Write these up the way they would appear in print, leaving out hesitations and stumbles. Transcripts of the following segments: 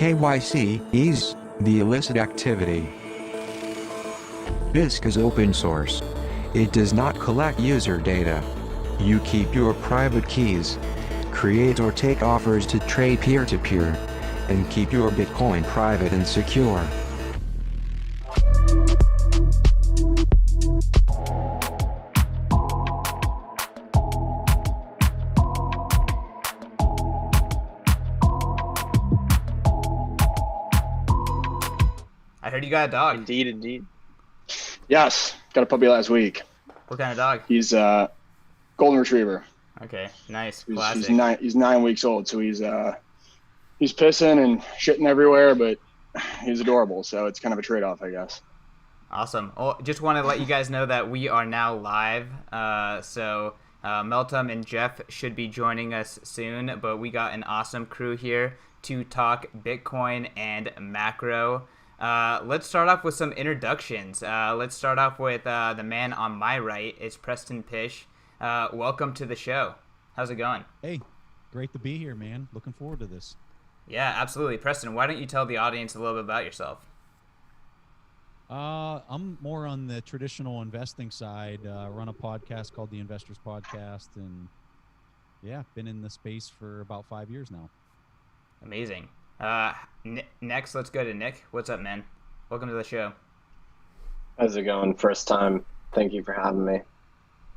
KYC is the illicit activity. BISC is open source. It does not collect user data. You keep your private keys, create or take offers to trade peer-to-peer, and keep your Bitcoin private and secure. I heard you got a dog. Indeed. Yes, got a puppy last week. What kind of dog? He's a golden retriever. Okay, nice. He's 9 weeks old, so he's pissing and shitting everywhere, but he's adorable. So it's kind of a trade-off, I guess. Awesome. Well, just want to let you guys know that we are now live. So Meltem and Jeff should be joining us soon, but we got an awesome crew here to talk Bitcoin and macro. Let's start off with some introductions. Let's start off with the man on my right. It's Preston Pysh. Welcome to the show. How's it going? Hey, great to be here, man. Looking forward to this. Yeah, absolutely. Preston, why don't you tell the audience a little bit about yourself? I'm more on the traditional investing side. Run a podcast called The Investors Podcast, and yeah, been in the space for about 5 years now. Amazing. Next, let's go to Nick. What's up, man? Welcome to the show. How's it going? First time. Thank you for having me.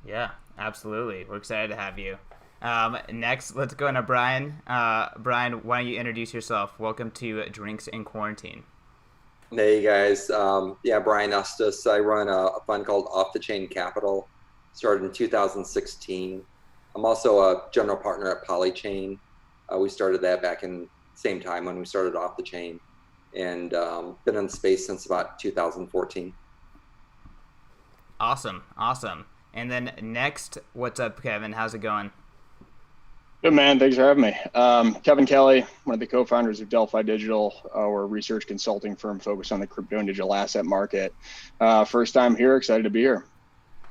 Yeah, absolutely. We're excited to have you. Next, let's go to Brian. Brian, why don't you introduce yourself? Welcome to Drinks in Quarantine. Hey guys, Brian Estes. I run a fund called Off the Chain Capital. Started in 2016. I'm also a general partner at Polychain. We started that back in same time when we started Off the Chain, and been in the space since about 2014. Awesome. And then next, what's up, Kevin? How's it going? Good, man. Thanks for having me. Kevin Kelly, one of the co-founders of Delphi Digital, our research consulting firm focused on the crypto and digital asset market. First time here, excited to be here.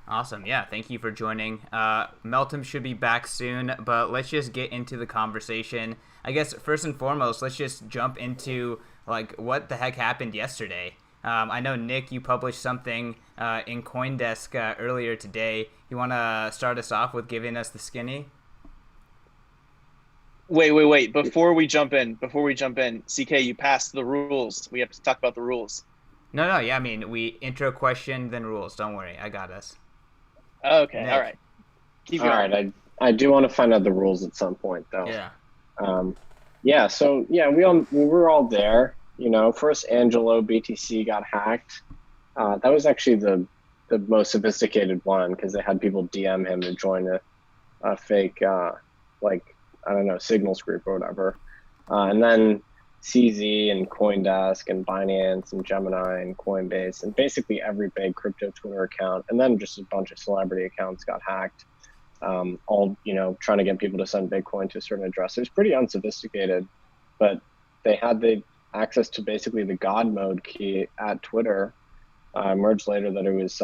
Awesome. Yeah, thank you for joining. Meltem should be back soon, but let's just get into the conversation. I guess first and foremost, let's just jump into like what the heck happened yesterday. I know, Nick, you published something in CoinDesk earlier today. You want to start us off with giving us the skinny? Wait. Before we jump in, CK, you passed the rules. We have to talk about the rules. No. Yeah, I mean, we intro question, then rules. Don't worry. I got us. Okay. Nick. All right. Keep going. All right. I do want to find out the rules at some point, though. Yeah. We were all there. You know, first Angelo BTC got hacked. That was actually the most sophisticated one because they had people DM him to join a fake signals group or whatever. And then CZ and CoinDesk and Binance and Gemini and Coinbase and basically every big crypto Twitter account, and then just a bunch of celebrity accounts got hacked. All, trying to get people to send Bitcoin to a certain address. It was pretty unsophisticated, but they had the access to basically the God mode key at Twitter. Emerged later that it was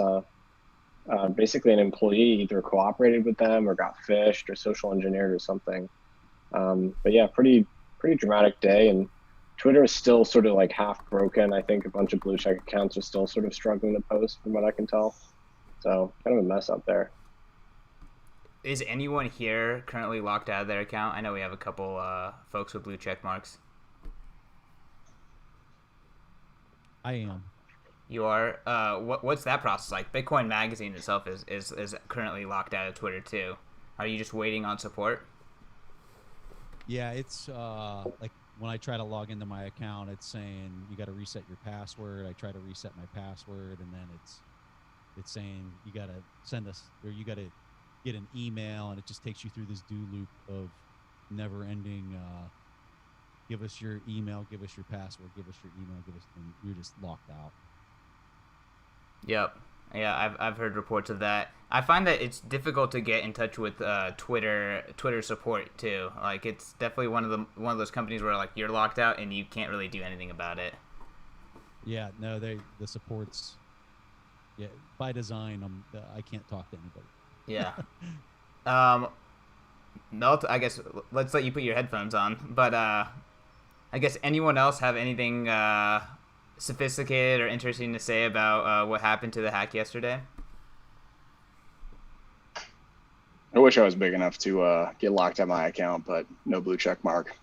basically an employee either cooperated with them or got phished or social engineered or something. But yeah, pretty dramatic day, and Twitter is still sort of like half broken. I think a bunch of blue check accounts are still sort of struggling to post from what I can tell. So kind of a mess up there. Is anyone here currently locked out of their account? I know we have a couple folks with blue check marks. I am. You are? What's that process like? Bitcoin Magazine itself is currently locked out of Twitter too. Are you just waiting on support? Yeah, it's like when I try to log into my account, it's saying you got to reset your password. I try to reset my password, and then it's saying you got to send us, or you got to get an email, and it just takes you through this do loop of never ending. Give us your email, give us your password, give us your email, and you're just locked out. Yep. Yeah, I've heard reports of that. I find that it's difficult to get in touch with Twitter support too. Like, it's definitely one of those companies where like you're locked out and you can't really do anything about it. Yeah, no, the support's by design. I can't talk to anybody. Yeah. Melt, I guess let's let you put your headphones on. But I guess anyone else have anything sophisticated or interesting to say about what happened to the hack yesterday? I wish I was big enough to get locked on my account, but no blue check mark.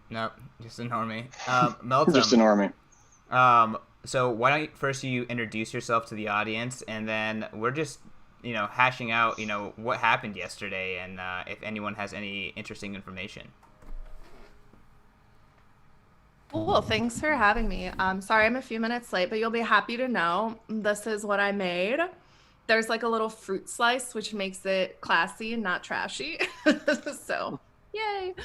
Nope, just a normie. Meltem. Just a normie. So why don't first you introduce yourself to the audience, and then we're just, hashing out, what happened yesterday, and if anyone has any interesting information. Cool. Thanks for having me. Sorry I'm a few minutes late, but you'll be happy to know this is what I made. There's like a little fruit slice, which makes it classy and not trashy. So, yay.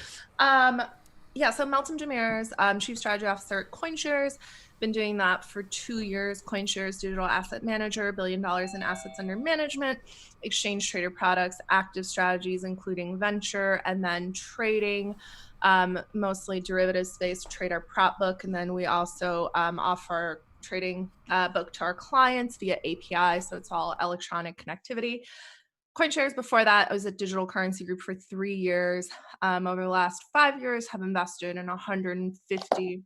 So Meltem Demirors, Chief Strategy Officer at CoinShares. Been doing that for 2 years. CoinShares digital asset manager, $1 billion in assets under management, exchange traded products, active strategies, including venture, and then trading. Mostly derivatives space, trade our prop book, and then we also offer trading book to our clients via API, so it's all electronic connectivity. CoinShares before that, I was at Digital Currency Group for 3 years. Over the last 5 years, have invested in 150,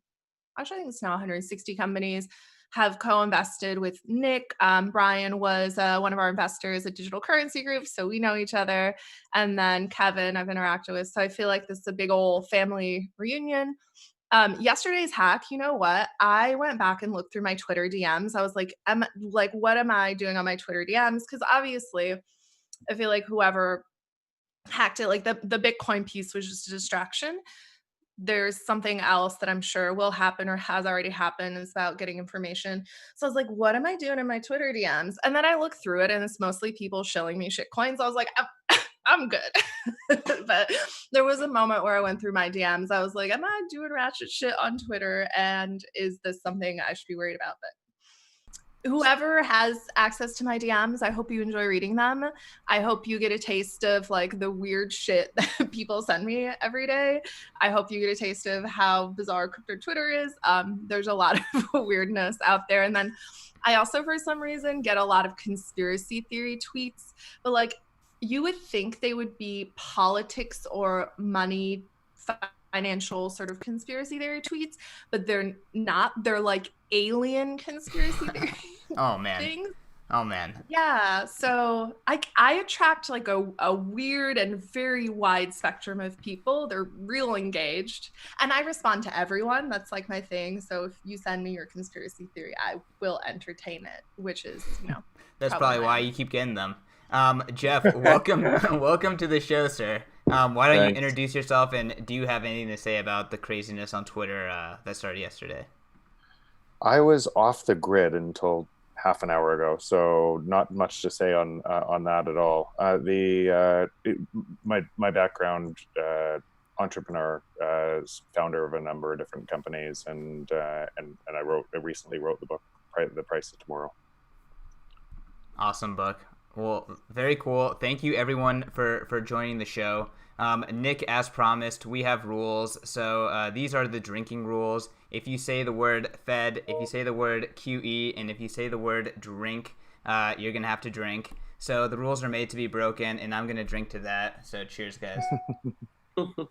actually I think it's now 160 companies, have co-invested with Nick. Brian was one of our investors at Digital Currency Group, so we know each other. And then Kevin I've interacted with. So I feel like this is a big old family reunion. Yesterday's hack, you know what? I went back and looked through my Twitter DMs. I was like, what am I doing on my Twitter DMs? Because obviously, I feel like whoever hacked it, like the Bitcoin piece was just a distraction. There's something else that I'm sure will happen or has already happened. It's about getting information. So I was like, what am I doing in my Twitter DMs? And then I looked through it and it's mostly people shilling me shit coins. I was like, I'm good. But there was a moment where I went through my DMs. I was like, am I doing ratchet shit on Twitter? And is this something I should be worried about? But whoever has access to my DMs, I hope you enjoy reading them. I hope you get a taste of like the weird shit that people send me every day. I hope you get a taste of how bizarre crypto Twitter is. There's a lot of weirdness out there. And then I also, for some reason, get a lot of conspiracy theory tweets, but like you would think they would be politics or money, financial sort of conspiracy theory tweets, but they're not. They're like alien conspiracy theory Oh man. things. Oh man. Yeah, so I attract like a weird and very wide spectrum of people. They're real engaged, and I respond to everyone. That's like my thing. So if you send me your conspiracy theory, I will entertain it, which is, That's probably why you keep getting them. Jeff, welcome welcome to the show, sir. Why don't you introduce yourself, and do you have anything to say about the craziness on Twitter that started yesterday? I was off the grid until half an hour ago, so not much to say on that at all. My background, entrepreneur, founder of a number of different companies, and I recently wrote the book, The Price of Tomorrow. Awesome book. Well, very cool. Thank you everyone for joining the show. Nick, as promised, we have rules. So these are the drinking rules. If you say the word Fed, if you say the word QE, and if you say the word drink, you're going to have to drink. So the rules are made to be broken, and I'm going to drink to that. So cheers, guys. All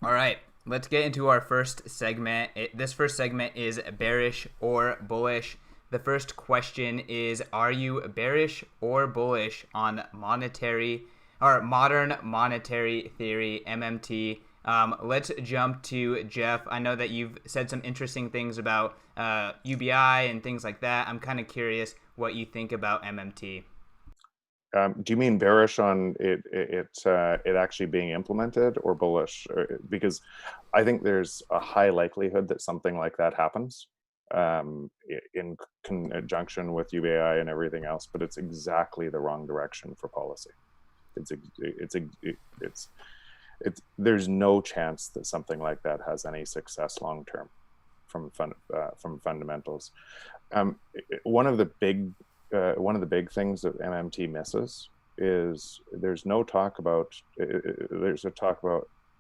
right, let's get into our first segment. This first segment is bearish or bullish. The first question is, are you bearish or bullish on modern monetary theory, MMT? Let's jump to Jeff. I know that you've said some interesting things about UBI and things like that. I'm kind of curious what you think about MMT. Do you mean bearish on it actually being implemented, or bullish? Because I think there's a high likelihood that something like that happens in conjunction with UBI and everything else, but it's exactly the wrong direction for policy. There's no chance that something like that has any success long term from fundamentals. One of the big things that MMT misses is there's a talk about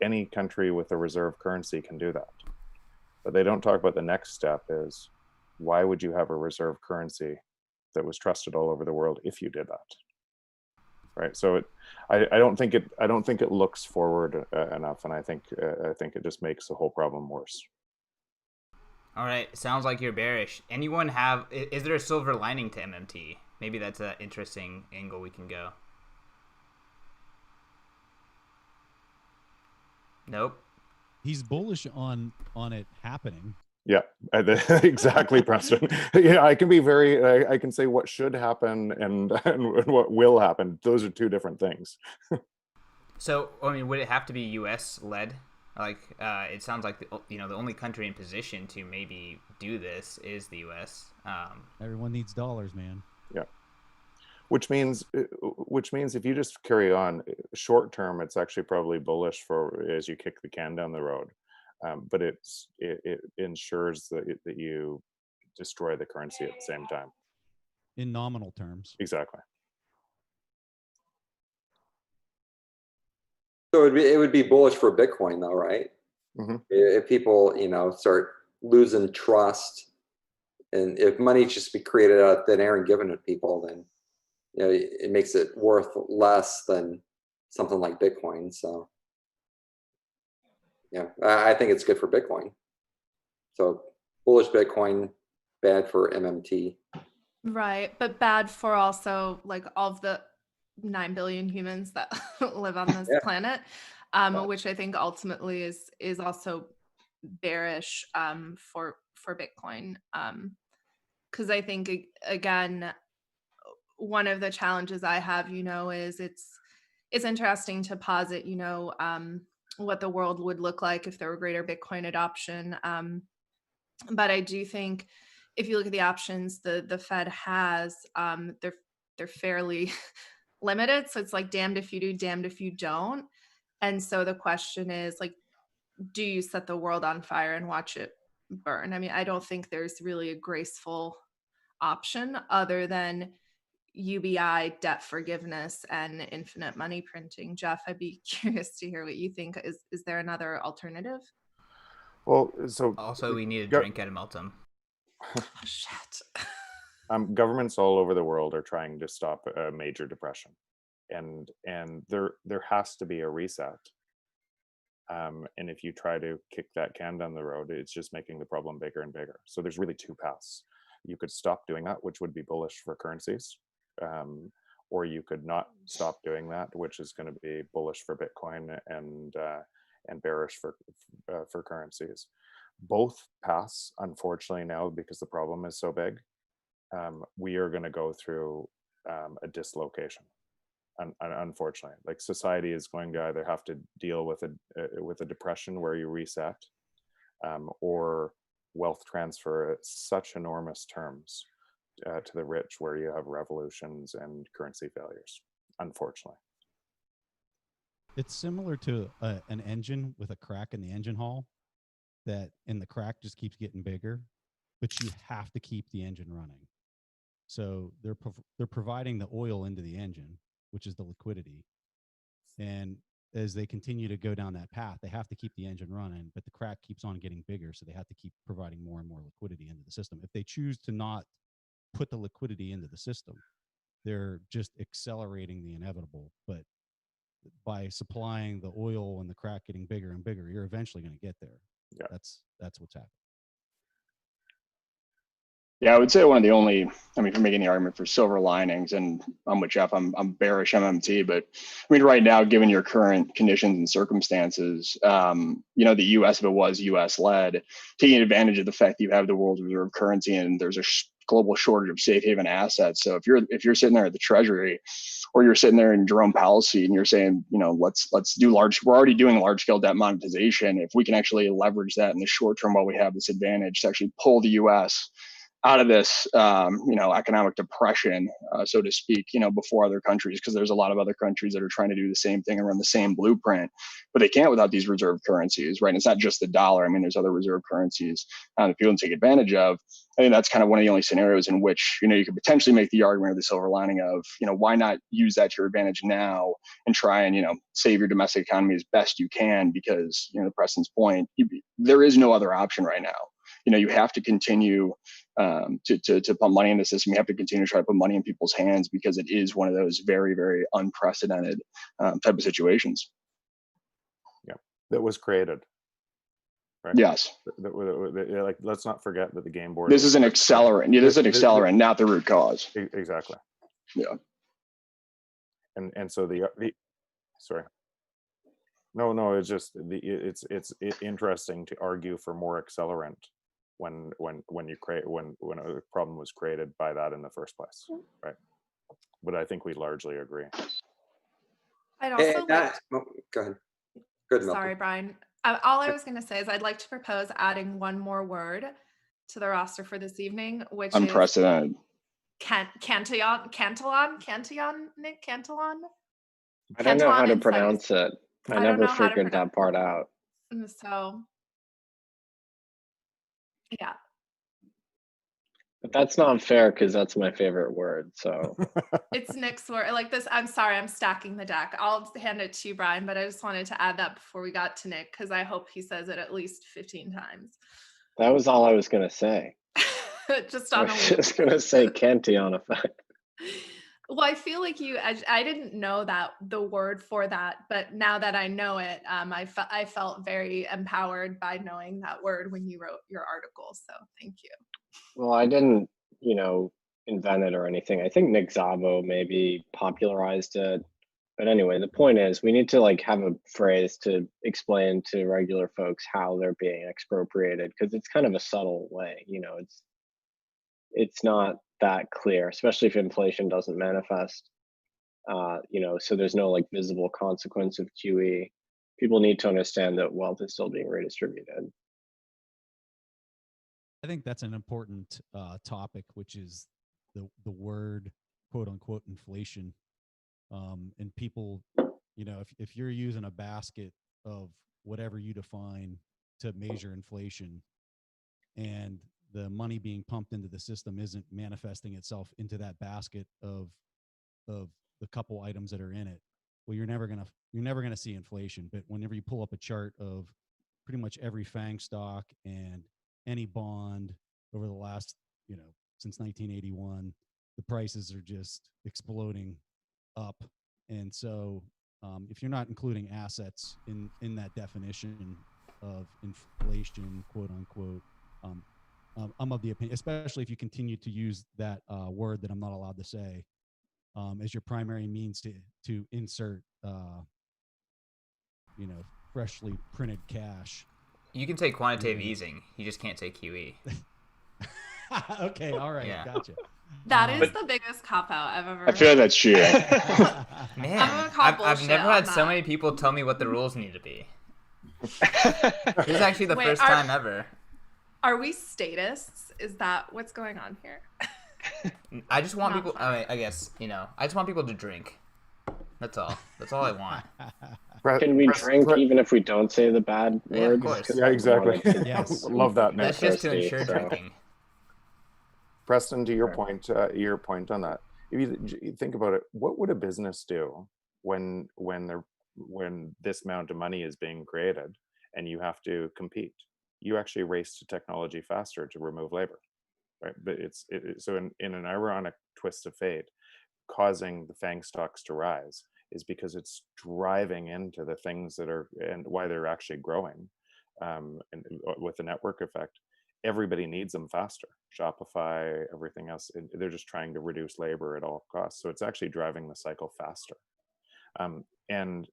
any country with a reserve currency can do that. But they don't talk about the next step is, why would you have a reserve currency that was trusted all over the world if you did that? right? So I don't think it looks forward enough, and I think it just makes the whole problem worse. All right, sounds like you're bearish. Anyone have? Is there a silver lining to MMT? Maybe that's an interesting angle we can go. Nope. He's bullish on it happening. Yeah, exactly, Preston. Yeah, I can be very. I can say what should happen and what will happen. Those are two different things. So, I mean, would it have to be U.S. led? Like, it sounds like the only country in position to maybe do this is the U.S. Everyone needs dollars, man. Yeah, which means if you just carry on short term, it's actually probably bullish for as you kick the can down the road. But it ensures that you destroy the currency at the same time. In nominal terms. Exactly. So it would be bullish for Bitcoin, though, right? Mm-hmm. If people, start losing trust, and if money just be created out of thin air and given to people, then it makes it worth less than something like Bitcoin. So, yeah, I think it's good for Bitcoin. So bullish Bitcoin, bad for MMT. Right, but bad for also like all of the 9 billion humans that live on this planet, which I think ultimately is also bearish for Bitcoin. Because I think again, one of the challenges I have, is it's interesting to posit, what the world would look like if there were greater Bitcoin adoption. But I do think if you look at the options the Fed has, they're fairly limited. So it's like damned if you do, damned if you don't. And so the question is like, do you set the world on fire and watch it burn? I mean, I don't think there's really a graceful option other than UBI, debt forgiveness, and infinite money printing. Jeff, I'd be curious to hear what you think. Is there another alternative? Well, so also we need a drink at a Meltem. Oh, shit. Governments all over the world are trying to stop a major depression, and there has to be a reset. And if you try to kick that can down the road, it's just making the problem bigger and bigger. So there's really two paths. You could stop doing that, which would be bullish for currencies, or you could not stop doing that, which is going to be bullish for Bitcoin and bearish for currencies. Both paths, unfortunately, now because the problem is so big, we are going to go through a dislocation. Unfortunately, like society is going to either have to deal with a depression where you reset, or wealth transfer at such enormous terms to the rich, where you have revolutions and currency failures. Unfortunately, it's similar to an engine with a crack in the engine hull, and the crack just keeps getting bigger, but you have to keep the engine running. So they're providing the oil into the engine, which is the liquidity. And as they continue to go down that path, they have to keep the engine running, but the crack keeps on getting bigger. So they have to keep providing more and more liquidity into the system. If they choose to not put the liquidity into the system, they're just accelerating the inevitable. But by supplying the oil and the crack getting bigger and bigger, you're eventually going to get there. Yeah. That's what's happening. Yeah, I would say one of the only, I mean, if you're making the argument for silver linings, and I'm with Jeff, I'm bearish MMT, but I mean, right now, given your current conditions and circumstances, the U.S., if it was U.S. led, taking advantage of the fact that you have the world's reserve currency and there's a global shortage of safe haven assets. So if you're sitting there at the Treasury, or you're sitting there in Jerome Powell's seat and you're saying, let's do we're already doing large scale debt monetization. If we can actually leverage that in the short term while we have this advantage to actually pull the U.S. out of this, economic depression, so to speak, before other countries, because there's a lot of other countries that are trying to do the same thing and run the same blueprint, but they can't without these reserve currencies, right? And it's not just the dollar. I mean, there's other reserve currencies that people can take advantage of. I think that's kind of one of the only scenarios in which, you could potentially make the argument of the silver lining of, why not use that to your advantage now and try and, save your domestic economy as best you can, because, to Preston's point, there is no other option right now. you have to continue to pump money in the system. You have to continue to try to put money in people's hands because it is one of those very, very unprecedented type of situations. Yeah, that was created. Right? Yes. Like, let's not forget that the game board. This is an accelerant. Yeah, this is an accelerant, not the root cause. Exactly. Yeah. And so the sorry. No, it's just it's interesting to argue for more accelerant when a problem was created by that in the first place, right? But I think we largely agree. I'd also go ahead. Good. Sorry, Brian. All I was going to say is I'd like to propose adding one more word to the roster for this evening, which unprecedented. is Cantillon, Nick Cantillon. I don't know how to pronounce it. I never figured that part out. So, yeah. But that's not fair because that's my favorite word. So it's Nick's word. Like this, I'm sorry, I'm stacking the deck. I'll hand it to you, Brian, but I just wanted to add that before we got to Nick because I hope he says it at least 15 times. That was all I was going to say. Just on I was just going to say Cantillon effect. Well, I feel like I didn't know that the word for that, but now that I know it, I felt very empowered by knowing that word when you wrote your article. So thank you. Well, I didn't, invent it or anything. I think Nick Szabo maybe popularized it. But anyway, the point is we need to have a phrase to explain to regular folks how they're being expropriated because it's kind of a subtle way, it's not that clear, especially if inflation doesn't manifest, so there's no visible consequence of QE. People need to understand that wealth is still being redistributed. I think that's an important topic, which is the word quote unquote inflation. And people, if you're using a basket of whatever you define to measure inflation and the money being pumped into the system isn't manifesting itself into that basket of the couple items that are in it, well, you're never gonna see inflation. But whenever you pull up a chart of pretty much every FANG stock and any bond over the last, since 1981, the prices are just exploding up. And so if you're not including assets in that definition of inflation, quote unquote, I'm of the opinion, especially if you continue to use that word that I'm not allowed to say as your primary means to insert, freshly printed cash. You can take quantitative easing. You just can't take QE. Okay, all right, yeah. Gotcha. That is the biggest cop-out I've ever I feel like that's cheating. Man, I've never had so many people tell me what the rules need to be. This is actually the first time ever. Are we statists? Is that what's going on here? I just want people, I guess, I just want people to drink. That's all. That's all I want. Can we drink even if we don't say the bad words? Yeah, of course. Yeah, exactly. Yes. Love that. That's just to ensure drinking. Preston, to your point on that, if you think about it, what would a business do when this amount of money is being created and you have to compete? You actually race to technology faster to remove labor, right? But so in an ironic twist of fate, causing the FANG stocks to rise is because it's driving into the things that are and why they're actually growing, and with the network effect. Everybody needs them faster. Shopify, everything else, they're just trying to reduce labor at all costs. So it's actually driving the cycle faster. And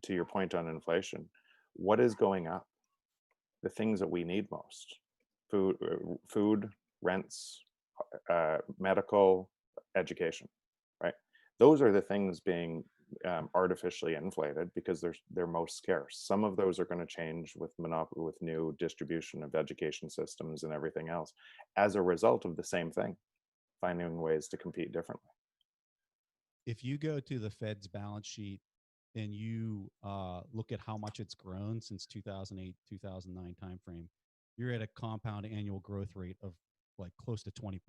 to your point on inflation, what is going up? The things that we need most: food, rents, medical, education, right? Those are the things being artificially inflated because they're most scarce. Some of those are going to change with new distribution of education systems and everything else as a result of the same thing, finding ways to compete differently. If you go to the Fed's balance sheet and you look at how much it's grown since 2008, 2009 timeframe, you're at a compound annual growth rate of close to 20%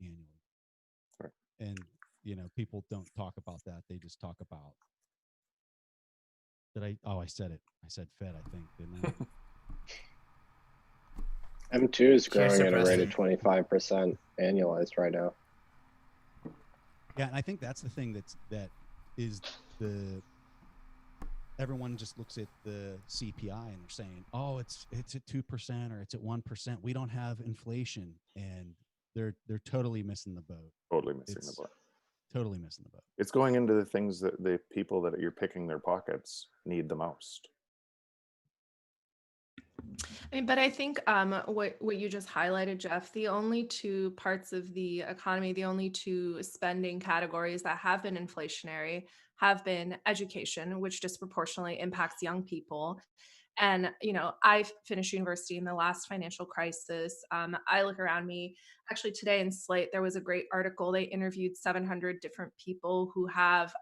annually. Right. And people don't talk about that. They just talk about I said it. I said Fed, I think, didn't I? M2 is Cheers growing to at a rate of Preston. 25% annualized right now. Yeah, and I think that's the thing that is the everyone just looks at the CPI and they're saying, "Oh, it's at 2% or it's at 1%. We don't have inflation," and they're totally missing the boat. Totally missing the It's boat. totally missing the boat. It's going into the things that the people that you're picking their pockets need the most. But I think what you just highlighted, Jeff, the only two parts of the economy, the only two spending categories that have been inflationary have been education, which disproportionately impacts young people. And, I finished university in the last financial crisis. I look around me. Actually, today in Slate, there was a great article. They interviewed 700 different people who have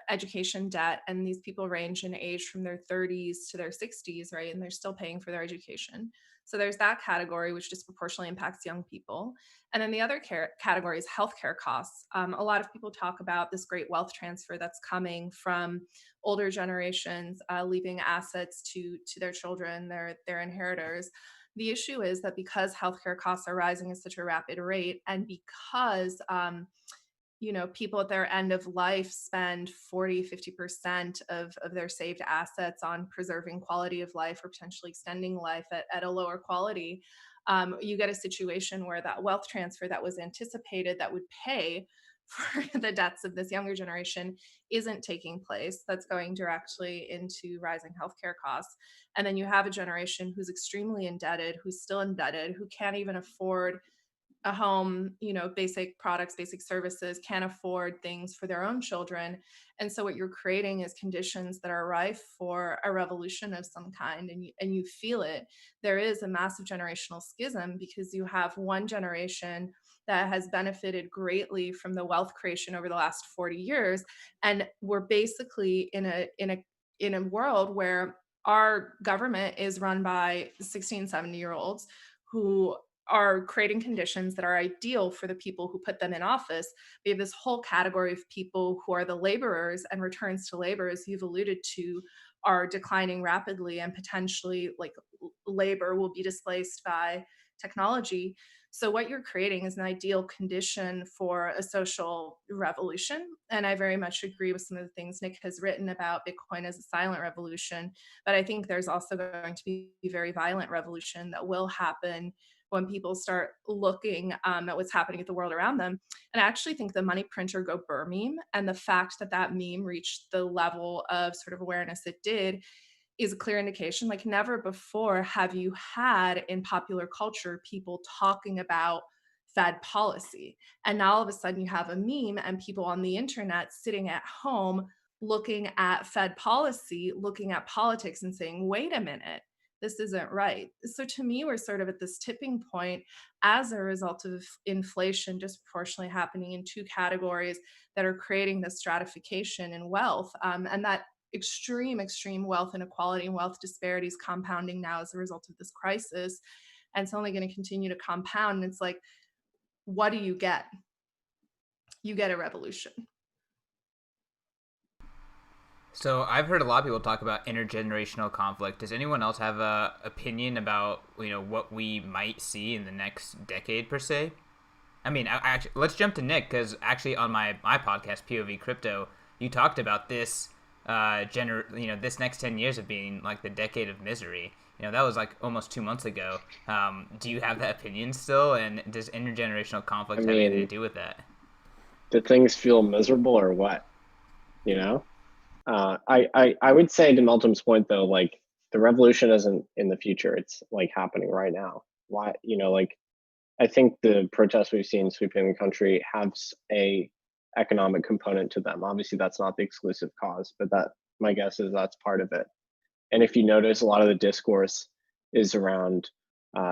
education debt, and these people range in age from their 30s to their 60s, right? And they're still paying for their education. So there's that category, which disproportionately impacts young people. And then the other category is healthcare costs. A lot of people talk about this great wealth transfer that's coming from older generations, leaving assets to their children, their inheritors. The issue is that because healthcare costs are rising at such a rapid rate, and because people at their end of life spend 40-50% of their saved assets on preserving quality of life or potentially extending life at a lower quality. You get a situation where that wealth transfer that was anticipated that would pay for the debts of this younger generation isn't taking place. That's going directly into rising healthcare costs. And then you have a generation who's extremely indebted, who's still indebted, who can't even afford a home, basic products, basic services, can't afford things for their own children. And so what you're creating is conditions that are rife for a revolution of some kind. And you feel it. There is a massive generational schism because you have one generation that has benefited greatly from the wealth creation over the last 40 years. And we're basically in a world where our government is run by 16, 70-year-olds who are creating conditions that are ideal for the people who put them in office. We have this whole category of people who are the laborers, and returns to labor, as you've alluded to, are declining rapidly, and potentially labor will be displaced by technology. So what you're creating is an ideal condition for a social revolution. And I very much agree with some of the things Nic has written about Bitcoin as a silent revolution. But I think there's also going to be a very violent revolution that will happen when people start looking at what's happening at the world around them. And I actually think the money printer go burr meme, and the fact that that meme reached the level of sort of awareness it did, is a clear indication. Like, never before have you had in popular culture people talking about Fed policy. And now all of a sudden you have a meme and people on the internet sitting at home looking at Fed policy, looking at politics and saying, wait a minute, this isn't right. So to me, we're sort of at this tipping point as a result of inflation disproportionately happening in two categories that are creating this stratification in wealth. And that extreme wealth inequality and wealth disparities compounding now as a result of this crisis. And it's only going to continue to compound. And it's like, what do you get? You get a revolution. So I've heard a lot of people talk about intergenerational conflict. Does anyone else have an opinion about what we might see in the next decade per se? I mean, actually, let's jump to Nic, because actually on my podcast POV Crypto, you talked about this this next 10 years of being like the decade of misery. That was like almost 2 months ago. Do you have that opinion still? And does intergenerational conflict have anything to do with that? Do things feel miserable or what? I would say, to Meltem's point though, like, the revolution isn't in the future. It's like happening right now. Why, I think the protests we've seen sweeping the country have a economic component to them. Obviously that's not the exclusive cause, but that, my guess is, that's part of it. And if you notice, a lot of the discourse is around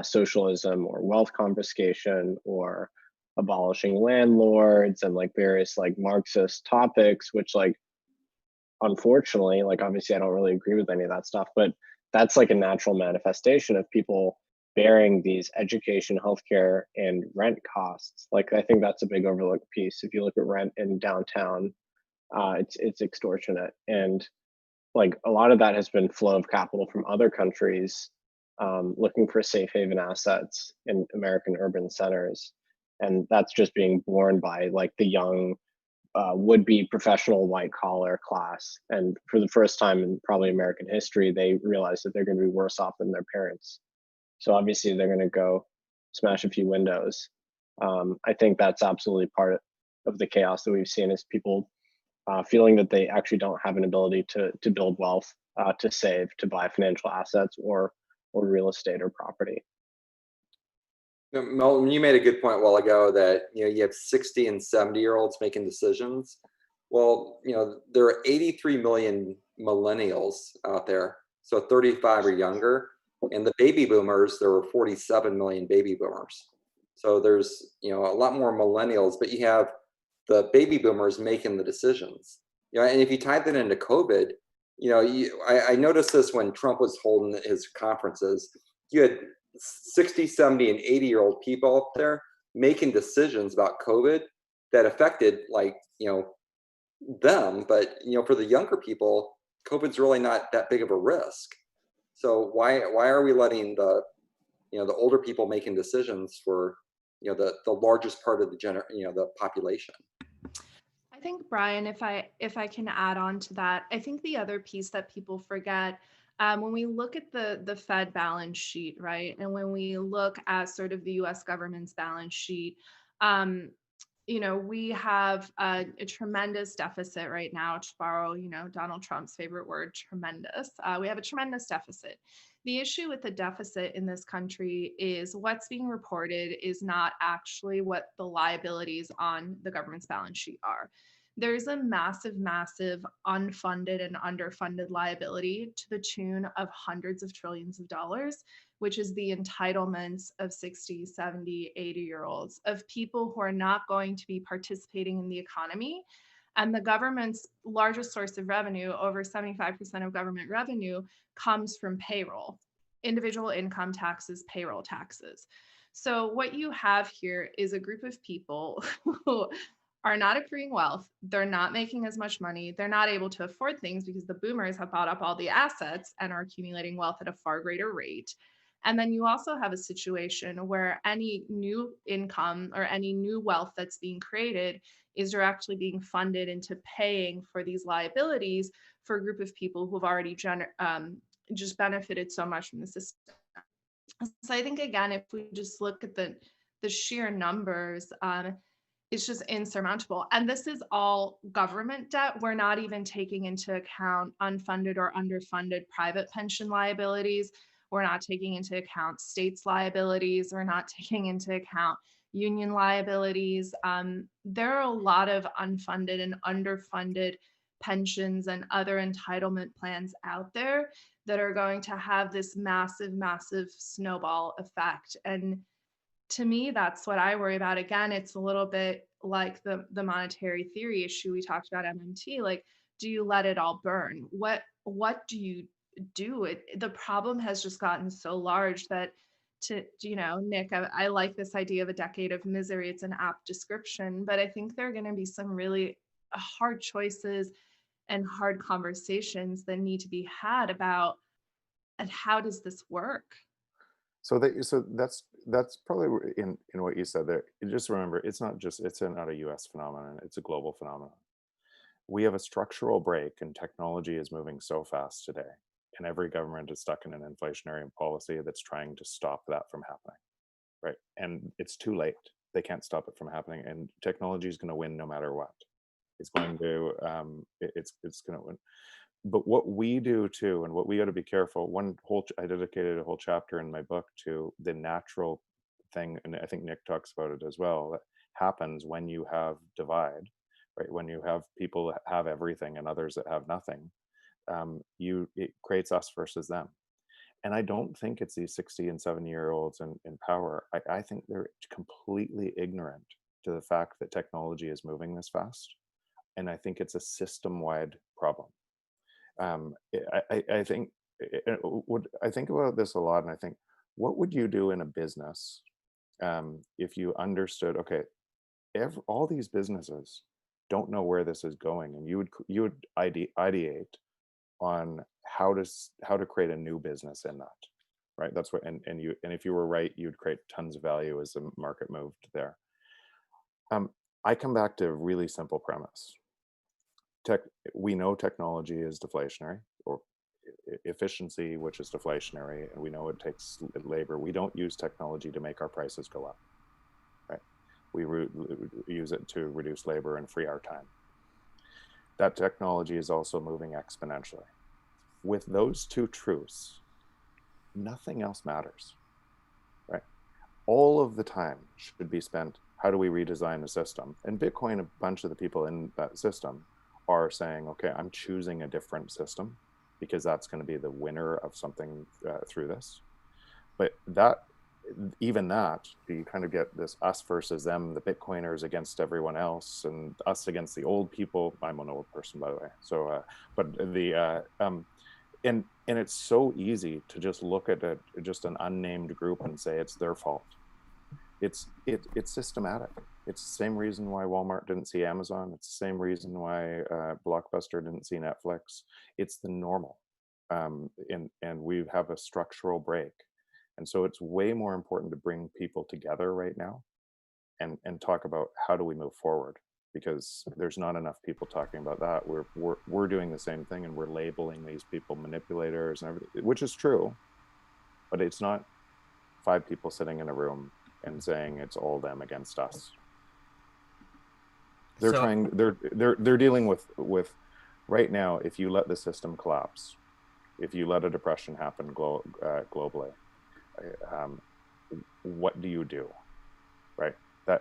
socialism or wealth confiscation or abolishing landlords and like various like Marxist topics, which, like, unfortunately, like, obviously I don't really agree with any of that stuff, but that's like a natural manifestation of people bearing these education, healthcare, and rent costs. Like, I think that's a big overlooked piece. If you look at rent in downtown, it's extortionate. And like, a lot of that has been flow of capital from other countries looking for safe haven assets in American urban centers. And that's just being borne by like the young would-be professional white collar class. And for the first time in probably American history, they realize that they're going to be worse off than their parents. So obviously they're going to go smash a few windows. I think that's absolutely part of the chaos that we've seen is people feeling that they actually don't have an ability to build wealth, to save, to buy financial assets or real estate or property. Melton, you made a good point a while ago that you have 60 and 70-year-olds making decisions. Well, there are 83 million millennials out there, so 35 or younger, and the baby boomers, there were 47 million baby boomers. So there's a lot more millennials, but you have the baby boomers making the decisions. And if you type that into COVID, I noticed this when Trump was holding his conferences. You had 60, 70, and 80-year-old people up there making decisions about COVID that affected them. But, for the younger people, COVID's really not that big of a risk. So why are we letting the older people making decisions for, the largest part of the population? I think, Brian, if I can add on to that, I think the other piece that people forget when we look at the Fed balance sheet, right, and when we look at sort of the U.S. government's balance sheet, we have a tremendous deficit right now. To borrow, Donald Trump's favorite word, tremendous. We have a tremendous deficit. The issue with the deficit in this country is what's being reported is not actually what the liabilities on the government's balance sheet are. There's a massive, massive unfunded and underfunded liability to the tune of hundreds of trillions of dollars, which is the entitlements of 60, 70, 80-year-olds, of people who are not going to be participating in the economy. And the government's largest source of revenue, over 75% of government revenue, comes from payroll, individual income taxes, payroll taxes. So what you have here is a group of people who are not accruing wealth. They're not making as much money. They're not able to afford things because the boomers have bought up all the assets and are accumulating wealth at a far greater rate. And then you also have a situation where any new income or any new wealth that's being created is directly being funded into paying for these liabilities for a group of people who've already just benefited so much from the system. So I think, again, if we just look at the sheer numbers, it's just insurmountable. And this is all government debt. We're not even taking into account unfunded or underfunded private pension liabilities. We're not taking into account states' liabilities. We're not taking into account union liabilities. There are a lot of unfunded and underfunded pensions and other entitlement plans out there that are going to have this massive, massive snowball effect. And to me, that's what I worry about. Again, it's a little bit like the monetary theory issue we talked about MMT. Like, do you let it all burn? What do you do? The problem has just gotten so large that Nick, I like this idea of a decade of misery. It's an apt description, but I think there are going to be some really hard choices and hard conversations that need to be had about, and how does this work? So that's probably in what you said there. Just remember, it's not a US phenomenon, it's a global phenomenon. We have a structural break, and technology is moving so fast today, and every government is stuck in an inflationary policy that's trying to stop that from happening, right? And it's too late. They can't stop it from happening, and technology is going to win no matter what. It's going to it's going to win. But what we do too, and what we got to be careful, I dedicated a whole chapter in my book to the natural thing, and I think Nick talks about it as well, that happens when you have divide, right? When you have people that have everything and others that have nothing, it creates us versus them. And I don't think it's these 60 and 70-year-olds in power. I think they're completely ignorant to the fact that technology is moving this fast. And I think it's a system-wide problem. I think about this a lot, and I think, what would you do in a business if you understood, okay, all these businesses don't know where this is going, and you would ideate on how to create a new business in that. right? That's what, and if you were right, you'd create tons of value as the market moved there. I come back to a really simple premise. We know technology is deflationary, or efficiency, which is deflationary, and we know it takes labor. We don't use technology to make our prices go up, right? We use it to reduce labor and free our time. That technology is also moving exponentially. With those two truths, nothing else matters, right? All of the time should be spent, how do we redesign the system? And Bitcoin, a bunch of the people in that system are saying, okay, I'm choosing a different system because that's going to be the winner of something through this. But even that, you kind of get this us versus them, the Bitcoiners against everyone else, and us against the old people. I'm an old person, by the way. So, and it's so easy to just look at just an unnamed group and say it's their fault. It's systematic. It's the same reason why Walmart didn't see Amazon. It's the same reason why Blockbuster didn't see Netflix. It's the normal, and we have a structural break. And so it's way more important to bring people together right now and talk about how do we move forward, because there's not enough people talking about that. We're doing the same thing, and we're labeling these people manipulators and everything, which is true, but it's not 5 people sitting in a room and saying it's all them against us. They're dealing with right now, if you let the system collapse, if you let a depression happen globally, what do you do, right?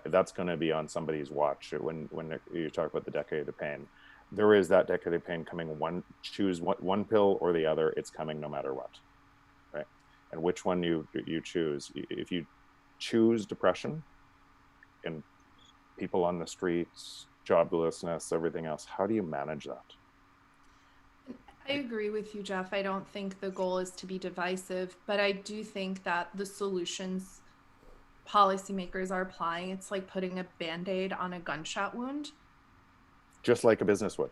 That's going to be on somebody's watch. When you talk about the decade of pain, there is that decade of pain coming. Choose one pill or the other. It's coming no matter what, right? And which one you choose. If you choose depression and people on the streets, joblessness, everything else, how do you manage that? I agree with you, Jeff. I don't think the goal is to be divisive, but I do think that the solutions policymakers are applying, it's like putting a Band-Aid on a gunshot wound. Just like a business would.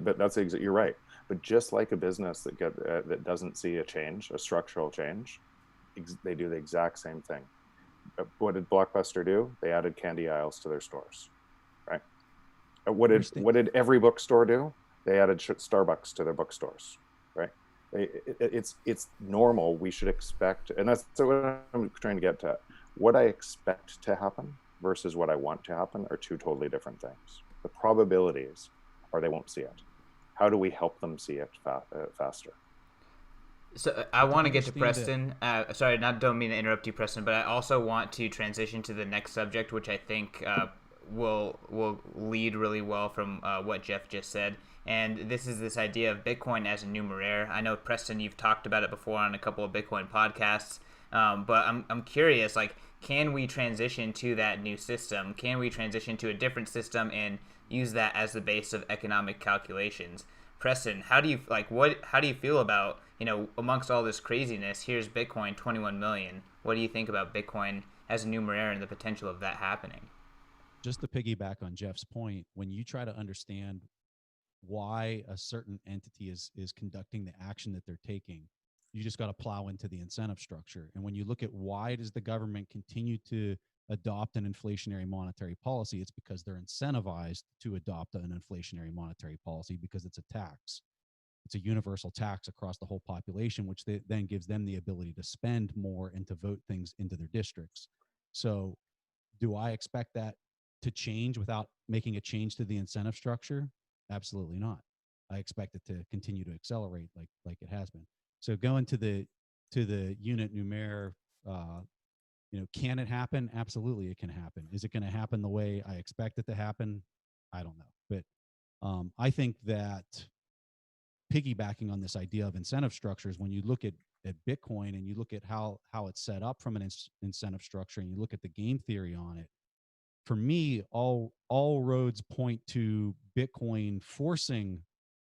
But that's you're right. But just like a business that doesn't see a change, a structural change, they do the exact same thing. What did Blockbuster do? They added candy aisles to their stores, right? What did every bookstore do? They added Starbucks to their bookstores, right? It's normal. We should expect, and that's what I'm trying to get to. What I expect to happen versus what I want to happen are two totally different things. The probabilities are they won't see it. How do we help them see it faster? So I want to get to Preston. Sorry, don't mean to interrupt you, Preston, but I also want to transition to the next subject, which I think will lead really well from what Jeff just said. And this is this idea of Bitcoin as a numeraire. I know, Preston, you've talked about it before on a couple of Bitcoin podcasts, but I'm curious, like, can we transition to that new system? Can we transition to a different system and use that as the base of economic calculations? Preston, how do you feel about, amongst all this craziness, here's Bitcoin 21 million. What do you think about Bitcoin as a numeraire and the potential of that happening? Just to piggyback on Jeff's point, when you try to understand why a certain entity is conducting the action that they're taking, you just got to plow into the incentive structure. And when you look at why does the government continue to adopt an inflationary monetary policy, it's because they're incentivized to adopt an inflationary monetary policy because it's a tax. It's a universal tax across the whole population, which then gives them the ability to spend more and to vote things into their districts. So do I expect that to change without making a change to the incentive structure? Absolutely not. I expect it to continue to accelerate like it has been. So going to the unit numeraire, can it happen? Absolutely, it can happen. Is it going to happen the way I expect it to happen? I don't know. But I think that piggybacking on this idea of incentive structures, when you look at Bitcoin and you look at how it's set up from an incentive structure and you look at the game theory on it, for me, all roads point to Bitcoin forcing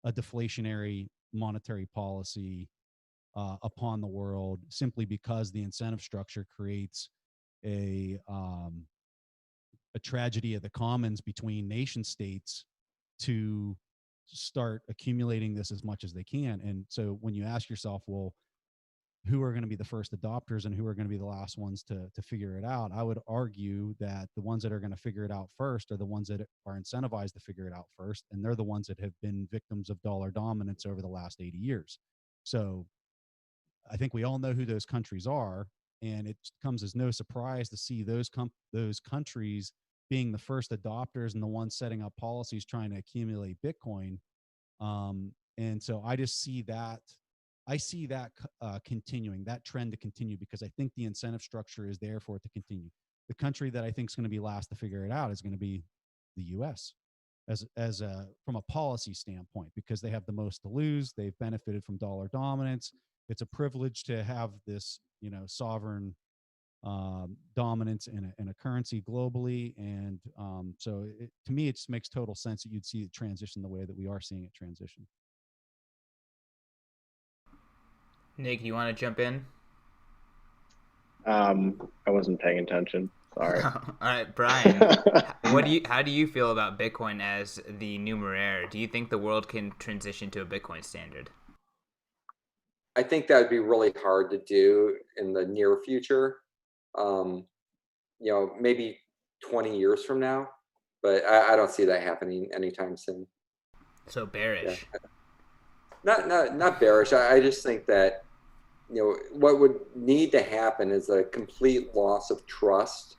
a deflationary monetary policy upon the world, simply because the incentive structure creates a tragedy of the commons between nation states to start accumulating this as much as they can. And so when you ask yourself, well, who are going to be the first adopters and who are going to be the last ones to figure it out. I would argue that the ones that are going to figure it out first are the ones that are incentivized to figure it out first. And they're the ones that have been victims of dollar dominance over the last 80 years. So I think we all know who those countries are. And it comes as no surprise to see those countries being the first adopters and the ones setting up policies trying to accumulate Bitcoin. And so I just see that. I see that continuing, that trend to continue, because I think the incentive structure is there for it to continue. The country that I think is going to be last to figure it out is going to be the U.S. From a policy standpoint, because they have the most to lose. They've benefited from dollar dominance. It's a privilege to have this, sovereign dominance in a currency globally. And so to me, it just makes total sense that you'd see it transition the way that we are seeing it transition. Nick, you want to jump in? I wasn't paying attention. Sorry. All right, Brian. How do you feel about Bitcoin as the numeraire? Do you think the world can transition to a Bitcoin standard? I think that would be really hard to do in the near future. Maybe 20 years from now, but I don't see that happening anytime soon. So bearish. Yeah. Not bearish. I just think that, what would need to happen is a complete loss of trust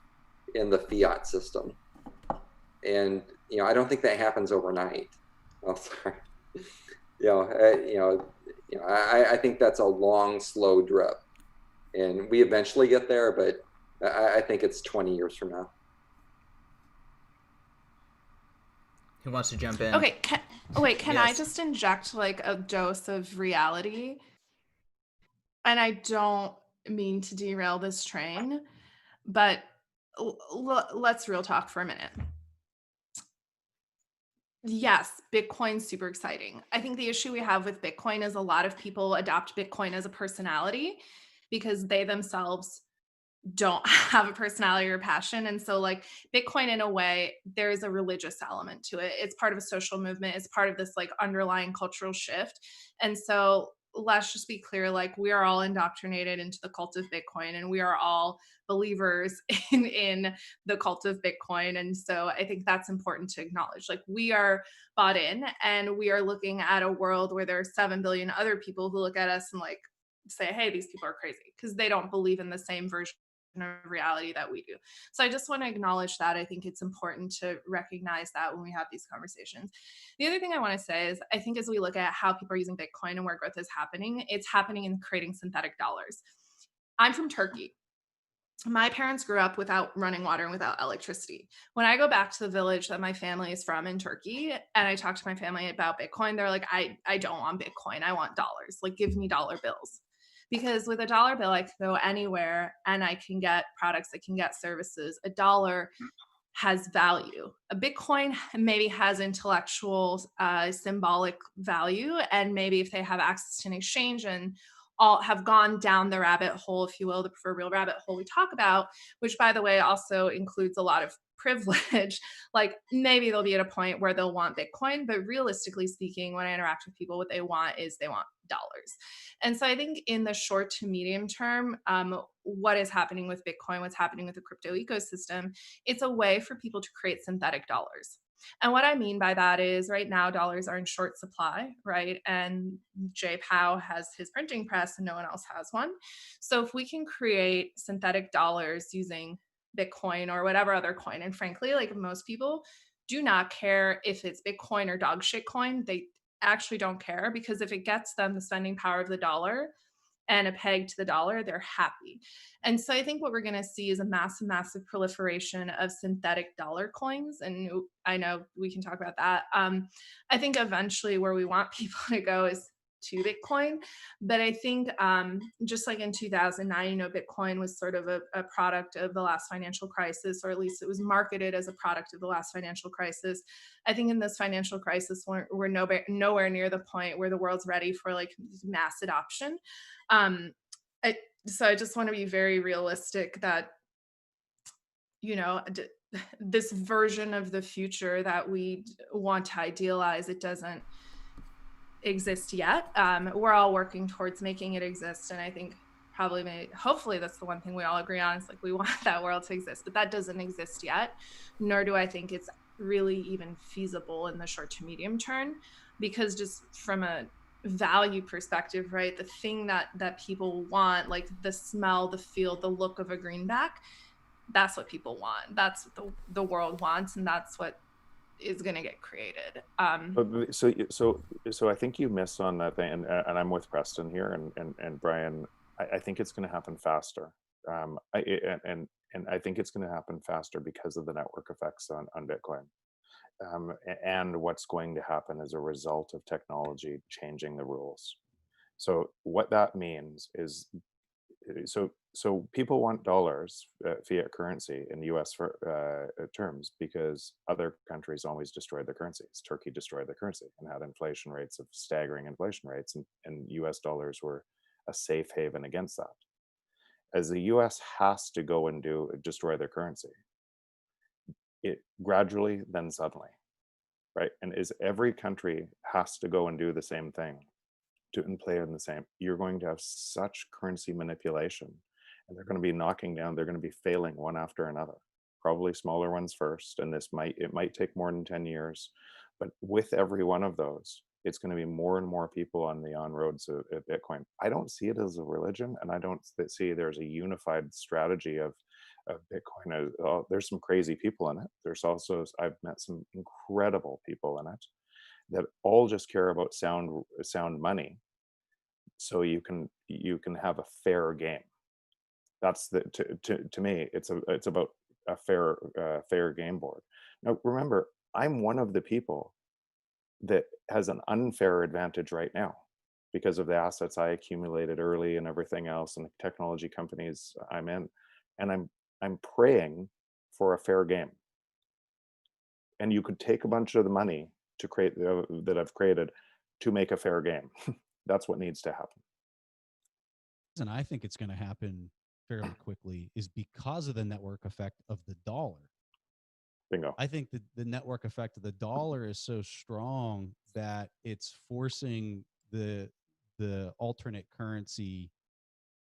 in the fiat system. And, I don't think that happens overnight. Oh, sorry. I think that's a long, slow drip. And we eventually get there, but I think it's 20 years from now. Who wants to jump in? Okay. Can Yes. I just inject like a dose of reality? And I don't mean to derail this train, but let's real talk for a minute. Yes, Bitcoin's super exciting. I think the issue we have with Bitcoin is a lot of people adopt Bitcoin as a personality because they themselves don't have a personality or passion. And so like Bitcoin, in a way, there's a religious element to it. It's part of a social movement. It's part of this like underlying cultural shift. And so let's just be clear, like we are all indoctrinated into the cult of Bitcoin and we are all believers in the cult of Bitcoin. And so I think that's important to acknowledge. Like we are bought in and we are looking at a world where there are 7 billion other people who look at us and like say, hey, these people are crazy because they don't believe in the same version of reality that we do. So I just want to acknowledge that. I think it's important to recognize that when we have these conversations. The other thing I want to say is I think as we look at how people are using Bitcoin and where growth is happening, it's happening in creating synthetic dollars. I'm from Turkey. My parents grew up without running water and without electricity. When I go back to the village that my family is from in Turkey and I talk to my family about Bitcoin, they're like, I don't want Bitcoin. I want dollars. Like, give me dollar bills. Because with a dollar bill, I can go anywhere and I can get products, I can get services. A dollar has value. A Bitcoin maybe has intellectual, symbolic value. And maybe if they have access to an exchange and all have gone down the rabbit hole, if you will, the proverbial rabbit hole we talk about, which by the way, also includes a lot of privilege, like maybe they'll be at a point where they'll want Bitcoin, but realistically speaking, when I interact with people, what they want dollars. And so I think in the short to medium term, what is happening with Bitcoin, what's happening with the crypto ecosystem, it's a way for people to create synthetic dollars. And what I mean by that is right now, dollars are in short supply, right? And Jay Powell has his printing press and no one else has one. So if we can create synthetic dollars using Bitcoin or whatever other coin, and frankly, like most people do not care if it's Bitcoin or dog shit coin, they actually don't care because if it gets them the spending power of the dollar and a peg to the dollar, they're happy. And so I think what we're going to see is a massive, massive proliferation of synthetic dollar coins. And I know we can talk about that. I think eventually where we want people to go is to Bitcoin. But I think just like in 2009, Bitcoin was sort of a product of the last financial crisis, or at least it was marketed as a product of the last financial crisis. I think in this financial crisis, we're nowhere near the point where the world's ready for like mass adoption. So I just want to be very realistic that, this version of the future that we want to idealize, it doesn't exist yet. We're all working towards making it exist. And I think hopefully that's the one thing we all agree on. It's like we want that world to exist, but that doesn't exist yet, nor do I think it's really even feasible in the short to medium term, because just from a value perspective, right, the thing that people want, like the smell, the feel, the look of a greenback, that's what people want. That's what the world wants, and that's what is going to get created. So I think you missed on that thing, and I'm with Preston here, and Brian. I think it's going to happen faster. And I think it's going to happen faster because of the network effects on Bitcoin, and what's going to happen as a result of technology changing the rules. So what that means is, so people want dollars, fiat currency in U.S. terms, because other countries always destroyed their currencies. Turkey destroyed their currency and had inflation rates of staggering inflation rates, and U.S. dollars were a safe haven against that. As the U.S. has to go and destroy their currency, it gradually, then suddenly, right? And as every country has to go and do the same thing, and play in the same, you're going to have such currency manipulation, and they're going to be knocking down, they're going to be failing one after another, probably smaller ones first, and it might take more than 10 years, but with every one of those, it's going to be more and more people on the on-roads of Bitcoin. I don't see it as a religion, and I don't see there's a unified strategy of Bitcoin. There's some crazy people in it. There's also, I've met some incredible people in it that all just care about sound money, so you can have a fair game. That's to me, it's about a fair game board. Now remember, I'm one of the people that has an unfair advantage right now because of the assets I accumulated early and everything else, and the technology companies I'm in, and I'm praying for a fair game. And you could take a bunch of the money to create that I've created to make a fair game. That's what needs to happen. And I think it's going to happen fairly quickly is because of the network effect of the dollar. Bingo. I think that the network effect of the dollar is so strong that it's forcing the alternate currency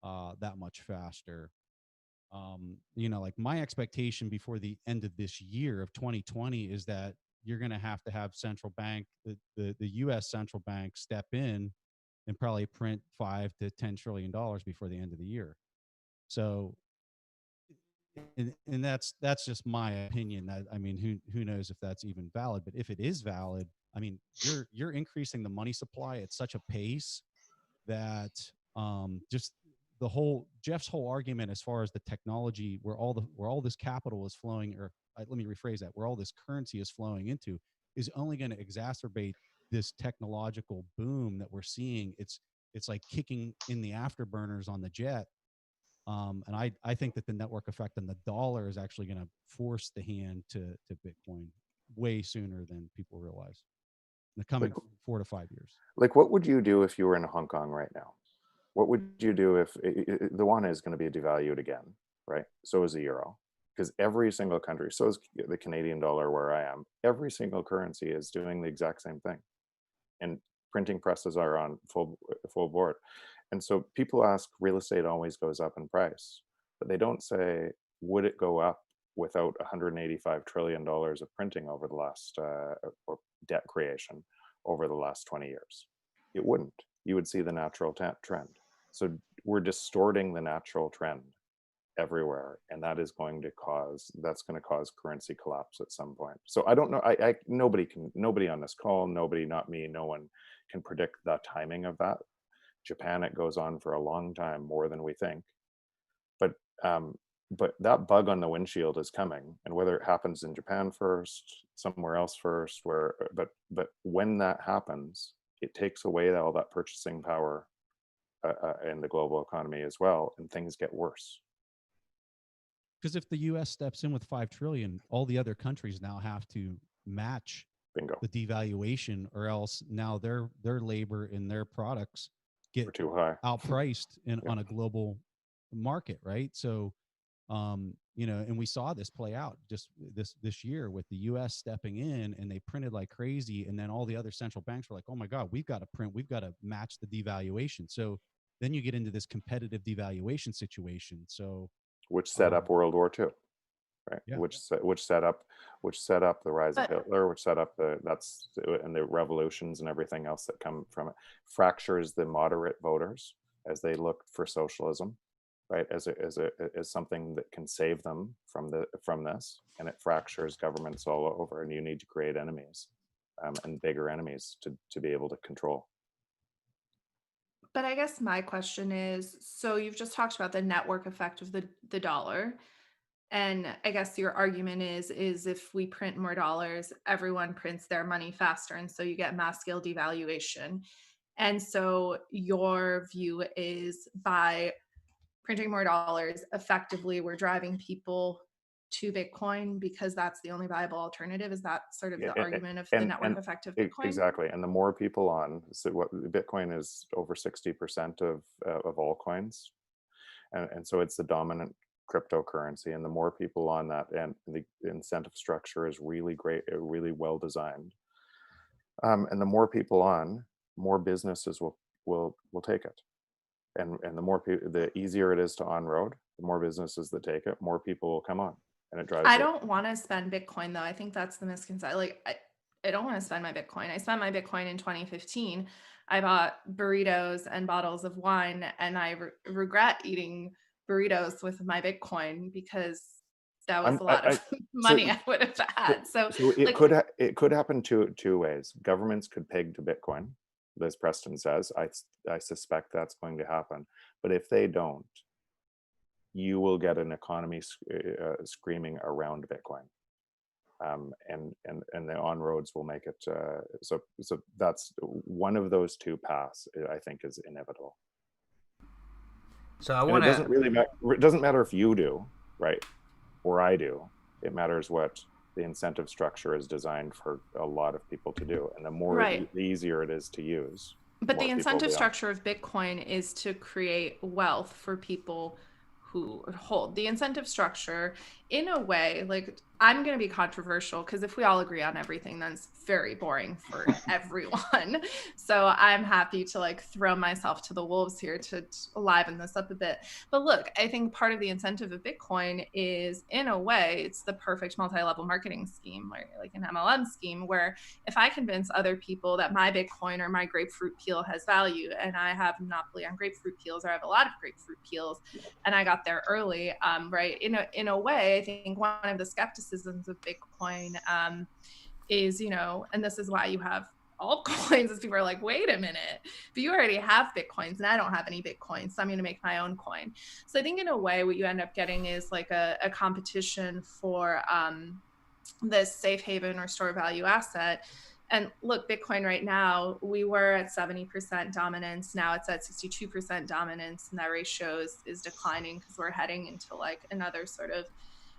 that much faster. Like my expectation before the end of this year of 2020 is that you're going to have central bank, the U.S. central bank step in and probably print $5 to $10 trillion before the end of the year. So, and that's just my opinion. I mean, who knows if that's even valid? But if it is valid, I mean, you're increasing the money supply at such a pace that just Jeff's whole argument as far as the technology, where all this capital is flowing, or let me rephrase that, where all this currency is flowing into, is only going to exacerbate this technological boom that we're seeing. It's like kicking in the afterburners on the jet. And I think that the network effect on the dollar is actually going to force the hand to Bitcoin way sooner than people realize in the coming 4 to 5 years. Like, what would you do if you were in Hong Kong right now? What would you do if the won is going to be devalued again, right? So is the euro, because every single country, so is the Canadian dollar where I am, every single currency is doing the exact same thing. And printing presses are on full board. And so people ask, real estate always goes up in price, but they don't say, would it go up without $185 trillion of printing over the last, or debt creation over the last 20 years? It wouldn't. You would see the natural trend. So we're distorting the natural trend everywhere, and that is going to cause currency collapse at some point. So I don't know. Nobody on this call, nobody, not me, no one can predict the timing of that. Japan, it goes on for a long time, more than we think. But that bug on the windshield is coming, and whether it happens in Japan first, somewhere else first, but when that happens, it takes away all that purchasing power in the global economy as well, and things get worse. Because if the U.S. steps in with $5 trillion, all the other countries now have to match Bingo. The devaluation, or else now their labor and their products get too high, outpriced on a global market, right? So, and we saw this play out just this year with the U.S. stepping in, and they printed like crazy, and then all the other central banks were like, "Oh my God, we've got to print, we've got to match the devaluation." So then you get into this competitive devaluation situation. So, which set up World War II, right? Yeah. Which set up the rise of Hitler, which set up and the revolutions and everything else that come from it. Fractures the moderate voters as they look for socialism, right? As something that can save them from this, and it fractures governments all over, and you need to create enemies, and bigger enemies to be able to control. But I guess my question is, so you've just talked about the network effect of the dollar. And I guess your argument is if we print more dollars, everyone prints their money faster. And so you get mass scale devaluation. And so your view is by printing more dollars, effectively, we're driving people to Bitcoin because that's the only viable alternative. Is that sort of the argument of the network effect of Bitcoin? Exactly. And the more people on, so what Bitcoin is over 60% of all coins. And so it's the dominant cryptocurrency, and the more people on that, and the incentive structure is really great, really well designed. And the more people on, more businesses will take it. And the more people, the easier it is to on-road, the more businesses that take it, more people will come on. And it drives. I don't want to spend Bitcoin though. I think that's the misconception. Like I don't want to spend my Bitcoin. I spent my Bitcoin in 2015. I bought burritos and bottles of wine, and I regret eating burritos with my Bitcoin because that was a lot of money I would have had. So it could happen two ways. Governments could peg to Bitcoin, as Preston says. I suspect that's going to happen. But if they don't, you will get an economy screaming around Bitcoin, and the on-roads will make it. So that's one of those two paths. I think is inevitable. So I want to. It doesn't really matter. It doesn't matter if you do, right, or I do. It matters what the incentive structure is designed for a lot of people to do, and the more the easier it is to use. But the incentive structure of Bitcoin is to create wealth for people who hold. The incentive structure, in a way, like, I'm going to be controversial because if we all agree on everything, then it's very boring for everyone. So I'm happy to like throw myself to the wolves here to liven this up a bit. But look, I think part of the incentive of Bitcoin is, in a way, it's the perfect multi-level marketing scheme, or like an MLM scheme, where if I convince other people that my Bitcoin or my grapefruit peel has value, and I have a monopoly on grapefruit peels, or I have a lot of grapefruit peels, and I got there early, right? In a way, I think one of the skepticisms of Bitcoin is, and this is why you have altcoins, is people are like, wait a minute, but you already have Bitcoins and I don't have any Bitcoins, so I'm going to make my own coin. So I think in a way what you end up getting is like a competition for this safe haven or store value asset. And look, Bitcoin right now, we were at 70% dominance. Now it's at 62% dominance. And that ratio is declining because we're heading into like another sort of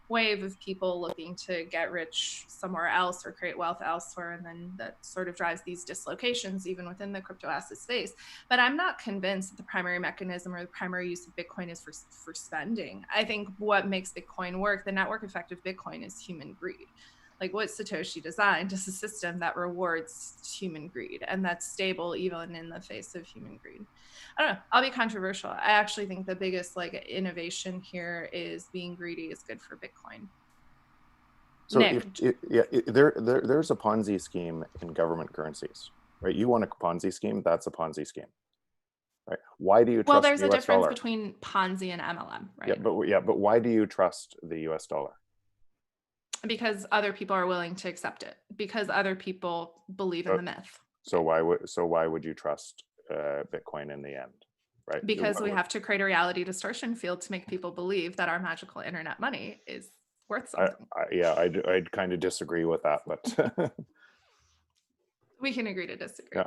wave of people looking to get rich somewhere else or create wealth elsewhere. And then that sort of drives these dislocations even within the crypto asset space. But I'm not convinced that the primary mechanism or the primary use of Bitcoin is for spending. I think what makes Bitcoin work, the network effect of Bitcoin, is human greed. Like what Satoshi designed is a system that rewards human greed and that's stable even in the face of human greed. I don't know. I'll be controversial. I actually think the biggest like innovation here is being greedy is good for Bitcoin. So there's a Ponzi scheme in government currencies, right? You want a Ponzi scheme, that's a Ponzi scheme, right? Why do you trust the US dollar? Well, there's a difference between Ponzi and MLM, right? But why do you trust the US dollar? Because other people are willing to accept it. Because other people believe in the myth. So why would you trust Bitcoin in the end, right? Because we have to create a reality distortion field to make people believe that our magical internet money is worth something. I'd kind of disagree with that, but we can agree to disagree. Yeah.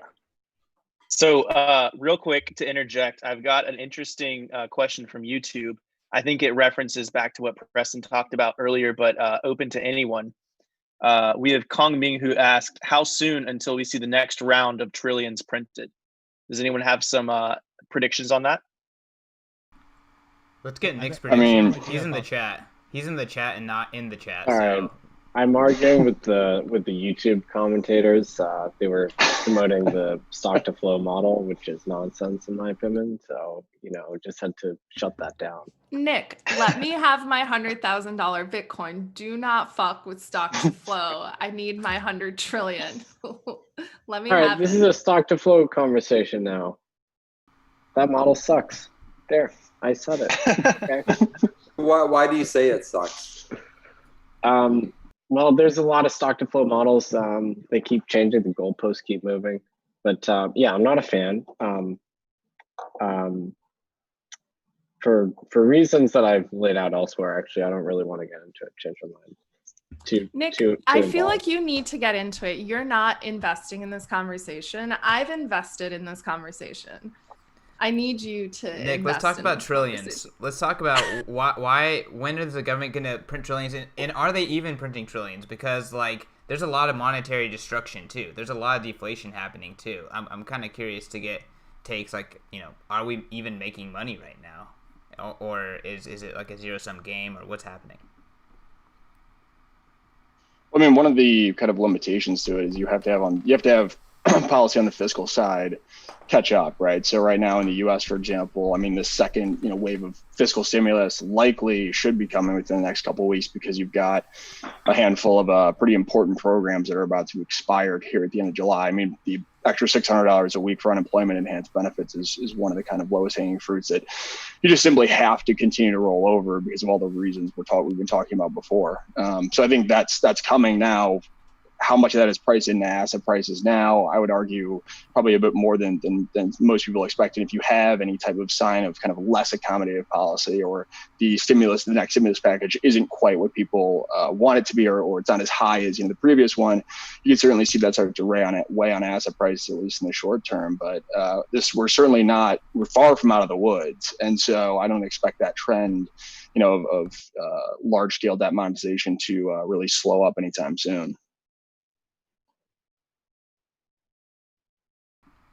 So real quick to interject, I've got an interesting question from YouTube. I think it references back to what Preston talked about earlier, but open to anyone. We have Kong Ming who asked, how soon until we see the next round of trillions printed? Does anyone have some predictions on that? Let's get Nick's prediction. He's in the chat. He's in the chat and not in the chat. All so right. I'm arguing with the YouTube commentators. They were promoting the stock to flow model, which is nonsense in my opinion. So, just had to shut that down. Nick, let me have my $100,000 Bitcoin. Do not fuck with stock to flow. I need my 100 trillion. Let me All right, have this it. is a stock to flow conversation now. That model sucks. There, I said it. Okay. Why do you say it sucks? Well, there's a lot of stock to flow models. They keep changing, the goalposts keep moving. But yeah, I'm not a fan. For reasons that I've laid out elsewhere, actually, I don't really want to get into it. Change my mind. Nick, too I feel involved. like you need to get into it. You're not investing in this conversation. I've invested in this conversation. I need you to Nick, let's invest talk in about this trillions. conversation. Let's talk about why when is the government going to print trillions, and are they even printing trillions? Because there's a lot of monetary destruction too. There's a lot of deflation happening too. I'm kind of curious to get takes, are we even making money right now, or is it like a zero sum game, or what's happening? I mean, one of the kind of limitations to it is you have to have policy on the fiscal side catch up, right? So right now in the U.S., for example, I mean, the second wave of fiscal stimulus likely should be coming within the next couple of weeks because you've got a handful of pretty important programs that are about to expire here at the end of July. I mean, the extra $600 a week for unemployment enhanced benefits is one of the kind of lowest hanging fruits that you just simply have to continue to roll over because of all the reasons we've been talking about before. So I think that's coming now. How much of that is priced into asset prices now? I would argue probably a bit more than most people expect. And if you have any type of sign of kind of less accommodative policy, or the next stimulus package isn't quite what people want it to be, or it's not as high as the previous one, you can certainly see that start to weigh on asset prices, at least in the short term. But we're far from out of the woods, and so I don't expect that trend, of large scale debt monetization to really slow up anytime soon.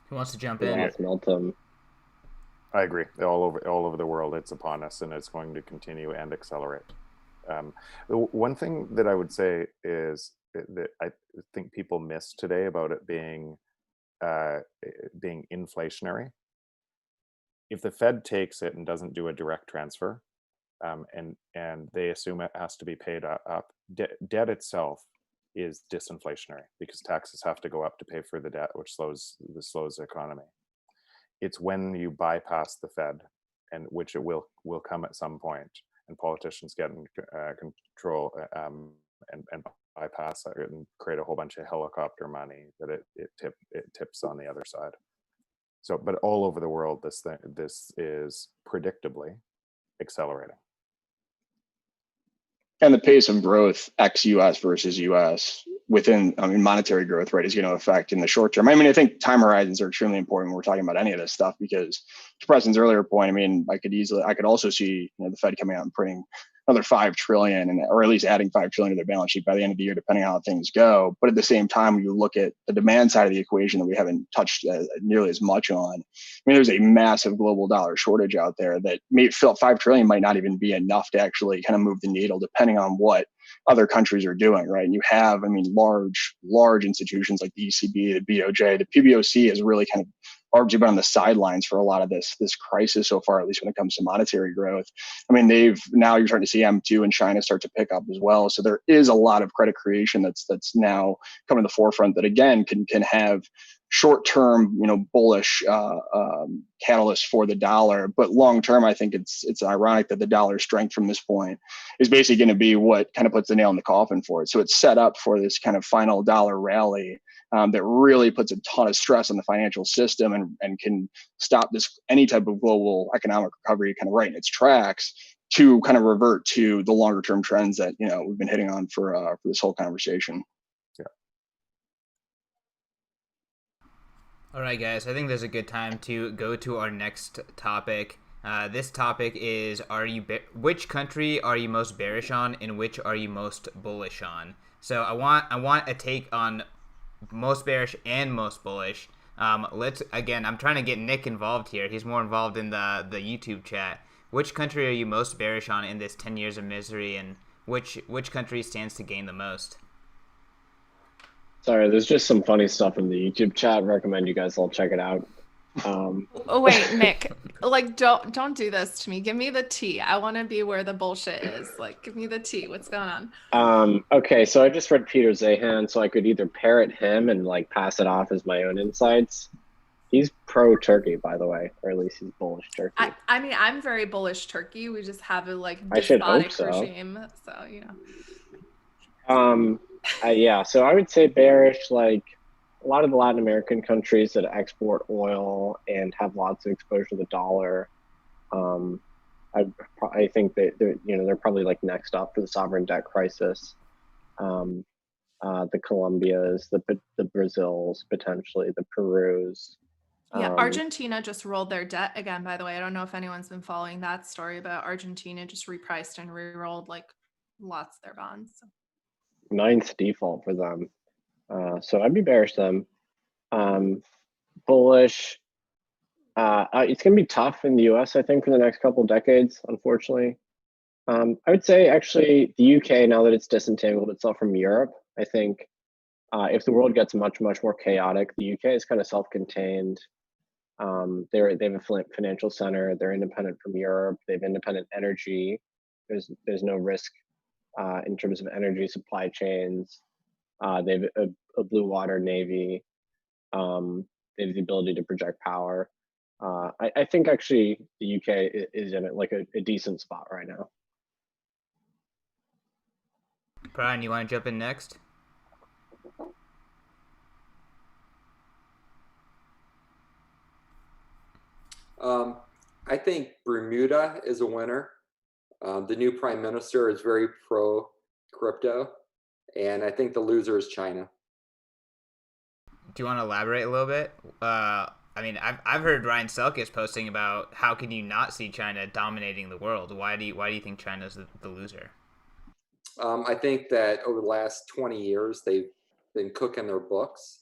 Who wants to jump We in? lost Meltem. I agree. All over the world, it's upon us, and it's going to continue and accelerate. The one thing that I would say is that I think people miss today about it being inflationary. If the Fed takes it and doesn't do a direct transfer, and they assume it has to be paid up, debt itself is disinflationary because taxes have to go up to pay for the debt, which slows the economy. It's when you bypass the Fed, and which it will come at some point, and politicians get in control and bypass it and create a whole bunch of helicopter money, that it tips on the other side. So, but all over the world, this is predictably accelerating. And the pace of growth ex-US versus US within, monetary growth rate is going to affect in the short term. I mean, I think time horizons are extremely important when we're talking about any of this stuff, because to Preston's earlier point, I could also see the Fed coming out and printing another 5 trillion, or at least adding 5 trillion to their balance sheet by the end of the year, depending on how things go. But at the same time, when you look at the demand side of the equation that we haven't touched nearly as much on, there's a massive global dollar shortage out there that 5 trillion might not even be enough to actually kind of move the needle, depending on what other countries are doing, right? And you have, large institutions like the ECB, the BOJ, the PBOC has really kind of largely been on the sidelines for a lot of this crisis so far, at least when it comes to monetary growth. Now you're starting to see M2 in China start to pick up as well. So there is a lot of credit creation that's now coming to the forefront that again can have short-term, bullish catalyst for the dollar, but long-term, I think it's ironic that the dollar strength from this point is basically going to be what kind of puts the nail in the coffin for it. So it's set up for this kind of final dollar rally that really puts a ton of stress on the financial system and can stop any type of global economic recovery kind of right in its tracks, to kind of revert to the longer-term trends that we've been hitting on for this whole conversation. All right, guys, I think there's a good time to go to our next topic. This topic is: which country are you most bearish on, and which are you most bullish on? So I want a take on most bearish and most bullish. I'm trying to get Nick involved here. He's more involved in the YouTube chat. Which country are you most bearish on in this 10 years of misery, and which country stands to gain the most? Sorry, there's just some funny stuff in the YouTube chat. Recommend you guys all check it out. Oh wait, Nick, like don't do this to me. Give me the tea. I want to be where the bullshit is. Like, give me the tea. What's going on? Okay, so I just read Peter Zahan, so I could either parrot him and like pass it off as my own insights. He's pro-Turkey, by the way, or at least he's bullish Turkey. I mean, I'm very bullish Turkey. We just have a like I should hope despotic so. regime, so you know. Yeah, so I would say bearish, like a lot of the Latin American countries that export oil and have lots of exposure to the dollar. I think that they're probably like next up for the sovereign debt crisis. The Colombias, the Brazils, potentially the Perus. Yeah, Argentina just rolled their debt again, by the way. I don't know if anyone's been following that story, but Argentina just repriced and re-rolled like lots of their bonds. So. Ninth default for them. So I'd be bearish them. Bullish. It's going to be tough in the US, I think, for the next couple of decades, unfortunately. I would say, actually, the UK, now that it's disentangled itself from Europe, I think if the world gets much, much more chaotic, the UK is kind of self-contained. They have a financial center. They're independent from Europe. They have independent energy. There's no risk in terms of energy supply chains. They have a blue water navy. They have the ability to project power. I think actually the UK is in like a decent spot right now. Brian, you want to jump in next? I think Bermuda is a winner. The new prime minister is very pro crypto, and I think the loser is China. Do you want to elaborate a little bit? I mean, I've heard Ryan Selkis posting about how can you not see China dominating the world? Why do you think China's the loser? I think that over the last 20 years, they've been cooking their books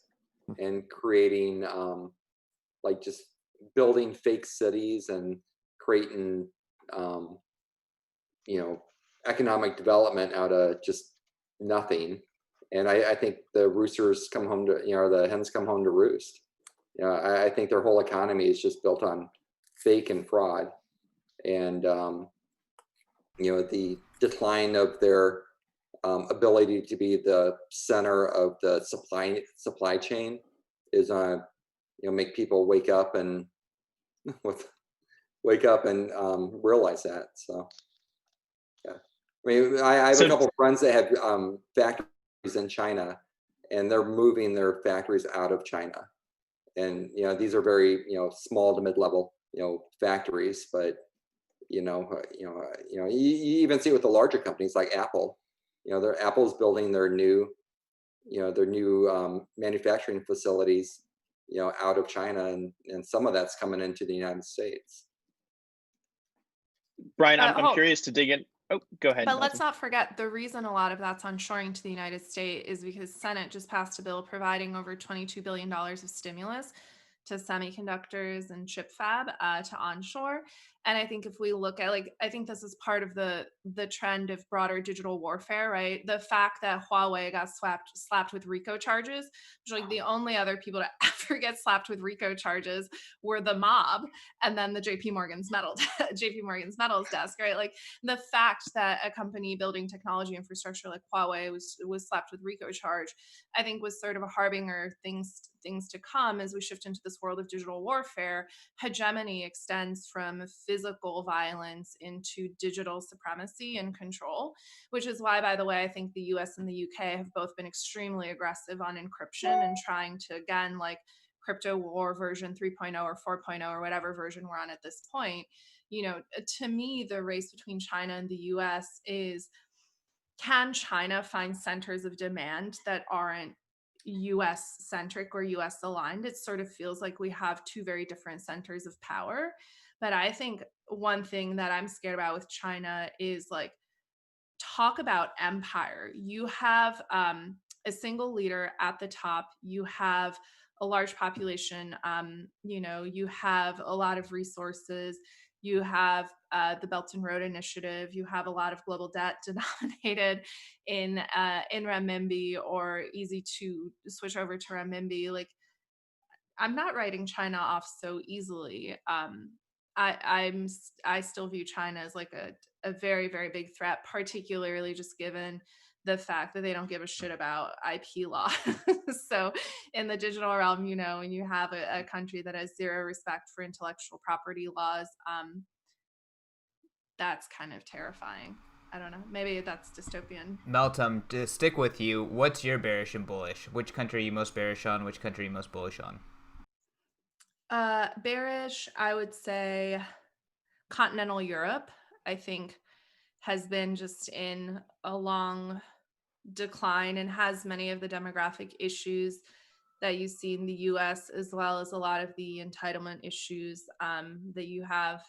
and creating like just building fake cities and creating economic development out of just nothing. And I think the roosters come home to, the hens come home to roost. I think their whole economy is just built on fake and fraud. And, the decline of their ability to be the center of the supply chain is, make people wake up and realize that. So, yeah. I mean, I have a couple of friends that have factories in China, and they're moving their factories out of China. And these are very small to mid-level factories, but you even see it with the larger companies like Apple. Apple's building their new manufacturing facilities out of China, and some of that's coming into the United States. Brian, I'm curious to dig in. Oh, go ahead. But let's not forget the reason a lot of that's onshoring to the United States is because Senate just passed a bill providing over $22 billion of stimulus to semiconductors and chip fab to onshore. And I think if we look at I think this is part of the trend of broader digital warfare, right? The fact that Huawei got slapped with RICO charges, which the only other people to ever get slapped with RICO charges were the mob and then the JP Morgan's metals desk, right? The fact that a company building technology infrastructure like Huawei was slapped with RICO charge, I think was sort of a harbinger of things to come as we shift into this world of digital warfare. Hegemony extends from physical violence into digital supremacy and control, which is why, by the way, I think the US and the UK have both been extremely aggressive on encryption and trying to, again, crypto war version 3.0 or 4.0 or whatever version we're on at this point. To me, the race between China and the US is, can China find centers of demand that aren't US centric or US aligned? It sort of feels like we have two very different centers of power. But I think one thing that I'm scared about with China is talk about empire. You have a single leader at the top. You have a large population. You have a lot of resources. You have the Belt and Road Initiative. You have a lot of global debt denominated in renminbi, or easy to switch over to renminbi. Like, I'm not writing China off so easily. I still view China as like a very, very big threat, particularly just given the fact that they don't give a shit about IP law. So in the digital realm, when you have a country that has zero respect for intellectual property laws, that's kind of terrifying. I don't know. Maybe that's dystopian. Meltem, to stick with you, what's your bearish and bullish? Which country are you most bearish on? Which country are you most bullish on? Bearish, I would say continental Europe, I think, has been just in a long decline and has many of the demographic issues that you see in the US, as well as a lot of the entitlement issues that you have.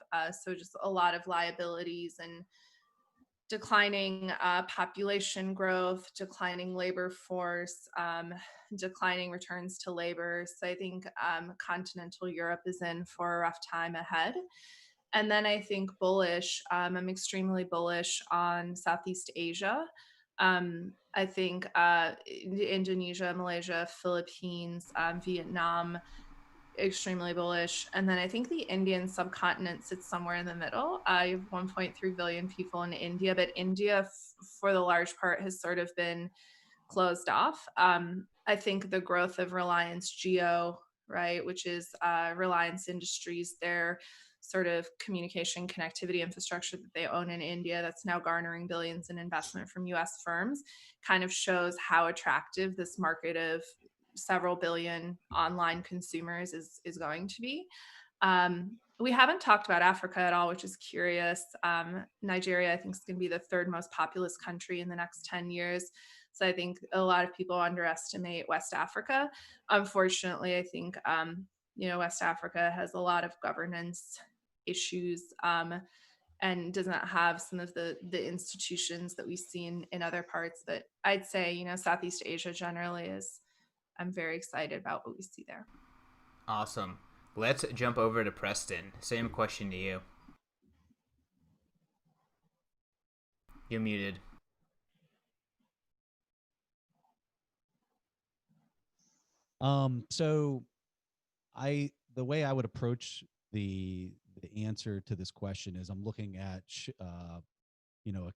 So just a lot of liabilities and declining population growth, declining labor force, declining returns to labor. So I think continental Europe is in for a rough time ahead. And then I think bullish, I'm extremely bullish on Southeast Asia. I think Indonesia, Malaysia, Philippines, Vietnam, extremely bullish. And then I think the Indian subcontinent sits somewhere in the middle. You have 1.3 billion people in India, but India, for the large part, has sort of been closed off. I think the growth of Reliance Jio, right, which is Reliance Industries, their sort of communication connectivity infrastructure that they own in India, that's now garnering billions in investment from US firms, kind of shows how attractive this market of several billion online consumers is going to be. We haven't talked about Africa at all, which is curious. Nigeria, I think, is going to be the third most populous country in the next 10 years. So I think a lot of people underestimate West Africa. Unfortunately, I think, West Africa has a lot of governance issues and does not have some of the institutions that we see in other parts. But I'd say, Southeast Asia generally I'm very excited about what we see there. Awesome. Let's jump over to Preston. Same question to you. You're muted. So the way I would approach the answer to this question is I'm looking at a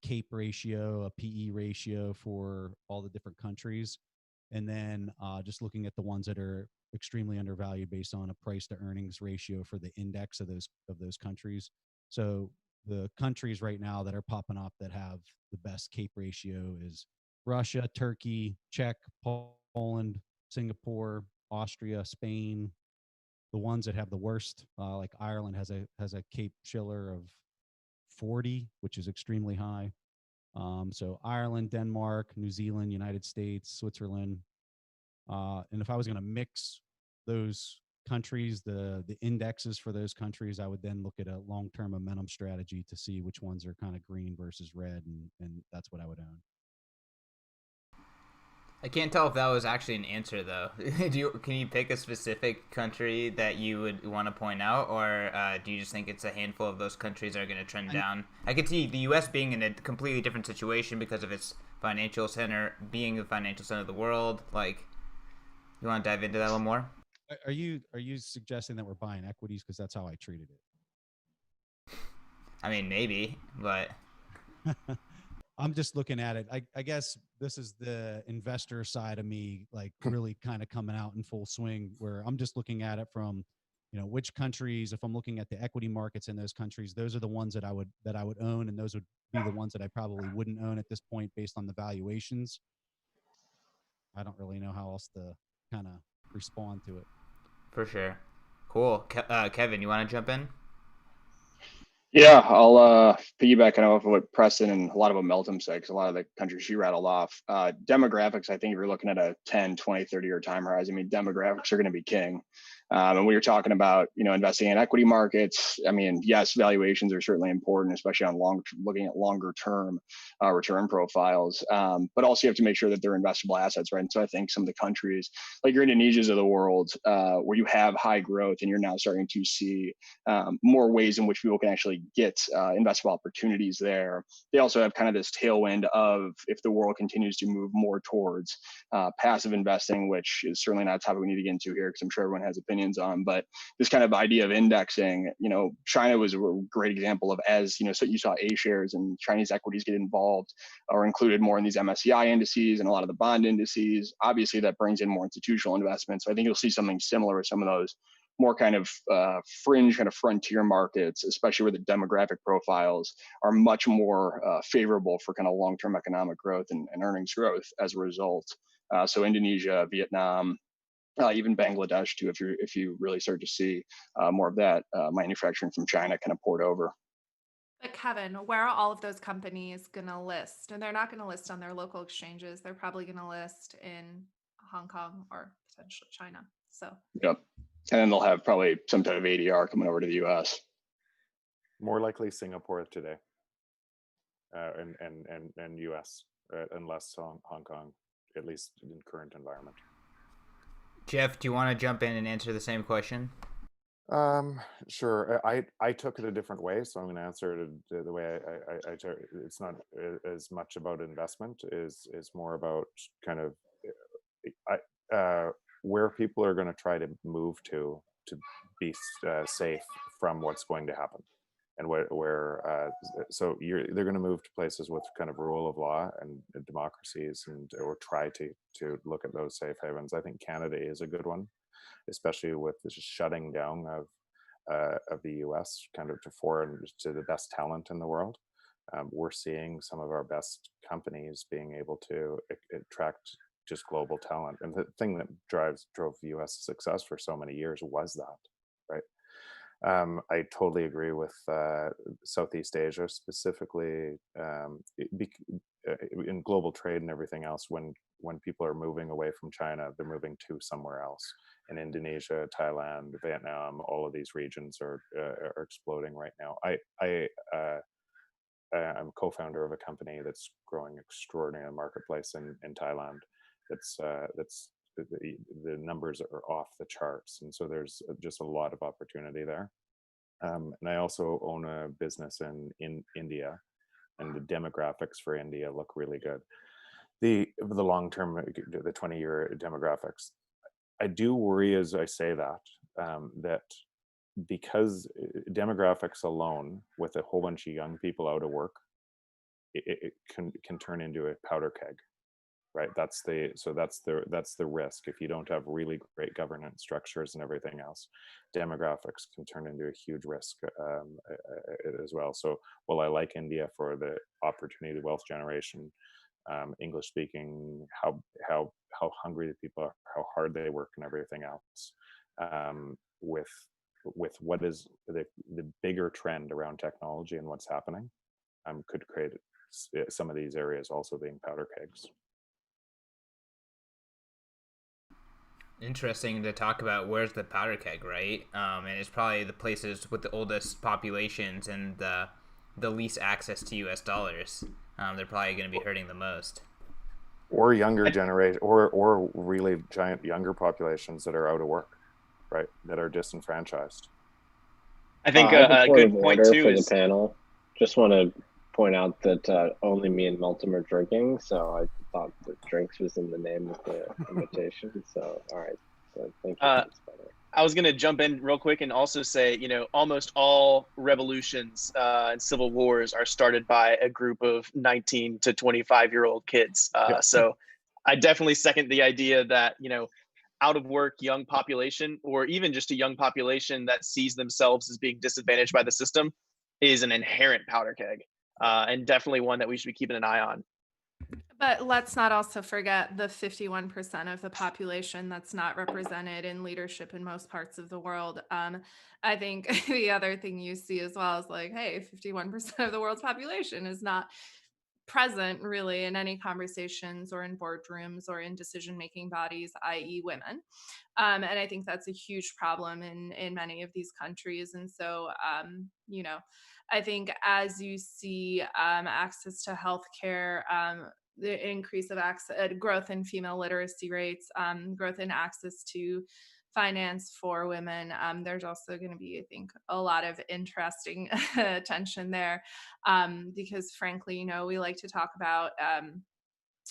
CAPE ratio, a PE ratio for all the different countries, and then just looking at the ones that are extremely undervalued based on a price to earnings ratio for the index of those countries. So the countries right now that are popping up that have the best CAPE ratio is Russia, Turkey, Czech, Poland, Singapore, Austria, Spain. The ones that have the worst, like Ireland, has a CAPE Shiller of 40, which is extremely high. So Ireland, Denmark, New Zealand, United States, Switzerland. And if I was going to mix those countries, the indexes for those countries, I would then look at a long-term momentum strategy to see which ones are kind of green versus red, and that's what I would own. I can't tell if that was actually an answer, though. Can you pick a specific country that you would want to point out, or do you just think it's a handful of those countries that are going to trend down? I could see the U.S. being in a completely different situation because of its financial center, being the financial center of the world. Like, you want to dive into that a little more? Are you suggesting that we're buying equities? Because that's how I treated it. I mean, maybe, but... I'm just looking at it. I guess this is the investor side of me, like really kind of coming out in full swing, where I'm just looking at it from, which countries, if I'm looking at the equity markets in those countries, those are the ones that I would own. And those would be the ones that I probably wouldn't own at this point based on the valuations. I don't really know how else to kind of respond to it. For sure. Cool. Kevin, you want to jump in? Yeah, I'll piggyback kind of off of what Preston and a lot of what Meltem said, because a lot of the countries she rattled off. Demographics, I think if you're looking at a 10, 20, 30-year time horizon, I mean, demographics are going to be king. And when you're talking about, investing in equity markets, I mean, yes, valuations are certainly important, especially on looking at longer term return profiles. But also you have to make sure that they're investable assets, right? And so I think some of the countries like your Indonesias of the world, where you have high growth and you're now starting to see more ways in which people can actually get investable opportunities there. They also have kind of this tailwind of if the world continues to move more towards passive investing, which is certainly not a topic we need to get into here because I'm sure everyone has opinions on, but this kind of idea of indexing, China was a great example of, as so you saw A shares and Chinese equities get involved or included more in these MSCI indices and a lot of the bond indices. Obviously that brings in more institutional investments. So I think you'll see something similar with some of those more kind of fringe kind of frontier markets, especially where the demographic profiles are much more favorable for kind of long-term economic growth and earnings growth as a result. So Indonesia, Vietnam, even Bangladesh too, if you really start to see more of that manufacturing from China kind of poured over. But Kevin, where are all of those companies going to list? And they're not going to list on their local exchanges. They're probably going to list in Hong Kong or potentially China. So yep. And then they'll have probably some type of ADR coming over to the US. More likely Singapore today, and US, and less Hong Kong, at least in current environment. Jeff, do you want to jump in and answer the same question? Sure. I took it a different way, so I'm going to answer it the way I it's not as much about investment, is more about kind of where people are going to try to move to be safe from what's going to happen, and so they're going to move to places with kind of rule of law and democracies, or try to look at those safe havens. I think Canada is a good one, especially with the shutting down of the US kind of to the best talent in the world. We're seeing some of our best companies being able to attract just global talent. And the thing that drove US success for so many years was that, right? I totally agree with Southeast Asia, specifically in global trade and everything else. When people are moving away from China, they're moving to somewhere else. In Indonesia, Thailand, Vietnam, all of these regions are exploding right now. I'm co-founder of a company that's growing extraordinary marketplace in Thailand. That's the numbers are off the charts, and so there's just a lot of opportunity there. And I also own a business in India, and the demographics for India look really good. The long term, the 20-year demographics. I do worry as I say that that because demographics alone, with a whole bunch of young people out of work, it can turn into a powder keg, right? That's the risk. If you don't have really great governance structures and everything else, demographics can turn into a huge risk as well. So while I like India for the opportunity, wealth generation, English speaking, how hungry the people are, how hard they work, and everything else, with what is the bigger trend around technology and what's happening, could create some of these areas also being powder kegs. Interesting to talk about where's the powder keg, right? And it's probably the places with the oldest populations and the least access to US dollars. They're probably going to be hurting the most. Or younger generation, or really giant younger populations that are out of work, right? That are disenfranchised. I think a good point too for is the panel. Just want to point out that only me and Meltem are drinking, so I thought that drinks was in the name of the invitation. So all right, so thank you. I was going to jump in real quick and also say, almost all revolutions and civil wars are started by a group of 19 to 25-year-old kids. So I definitely second the idea that, out of work young population, or even just a young population that sees themselves as being disadvantaged by the system, is an inherent powder keg, and definitely one that we should be keeping an eye on. But let's not also forget the 51% of the population that's not represented in leadership in most parts of the world. I think the other thing you see as well is like, hey, 51% of the world's population is not present really in any conversations or in boardrooms or in decision-making bodies, i.e. women. And I think that's a huge problem in many of these countries. And so, I think as you see access to healthcare, the increase of access, growth in female literacy rates, growth in access to finance for women. There's also going to be, I think, a lot of interesting tension there because, frankly, we like to talk about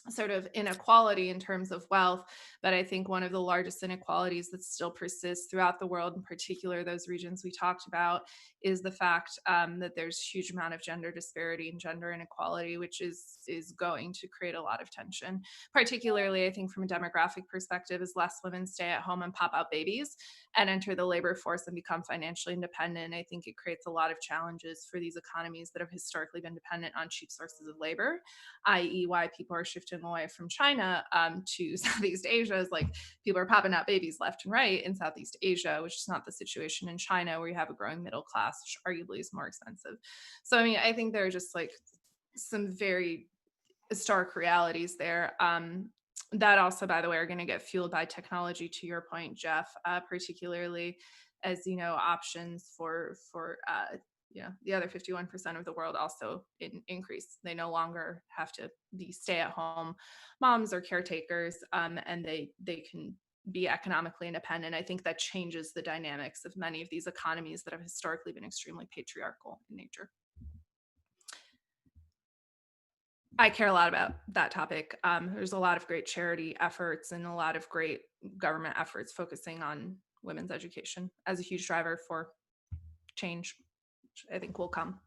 sort of inequality in terms of wealth, but I think one of the largest inequalities that still persists throughout the world, in particular those regions we talked about, is the fact that there's huge amount of gender disparity and gender inequality, which is going to create a lot of tension. Particularly, I think from a demographic perspective, as less women stay at home and pop out babies and enter the labor force and become financially independent, I think it creates a lot of challenges for these economies that have historically been dependent on cheap sources of labor, i.e. why people are shifting away from China to Southeast Asia is like people are popping out babies left and right in Southeast Asia, which is not the situation in China, where you have a growing middle class, which arguably is more expensive. So, I mean, I think there are just like some very stark realities there. That also, by the way, are going to get fueled by technology, to your point, Jeff, particularly as, options for the other 51% of the world also increase. They no longer have to be stay-at-home moms or caretakers, and they can be economically independent. I think that changes the dynamics of many of these economies that have historically been extremely patriarchal in nature. I care a lot about that topic. There's a lot of great charity efforts and a lot of great government efforts focusing on women's education as a huge driver for change, which I think will come.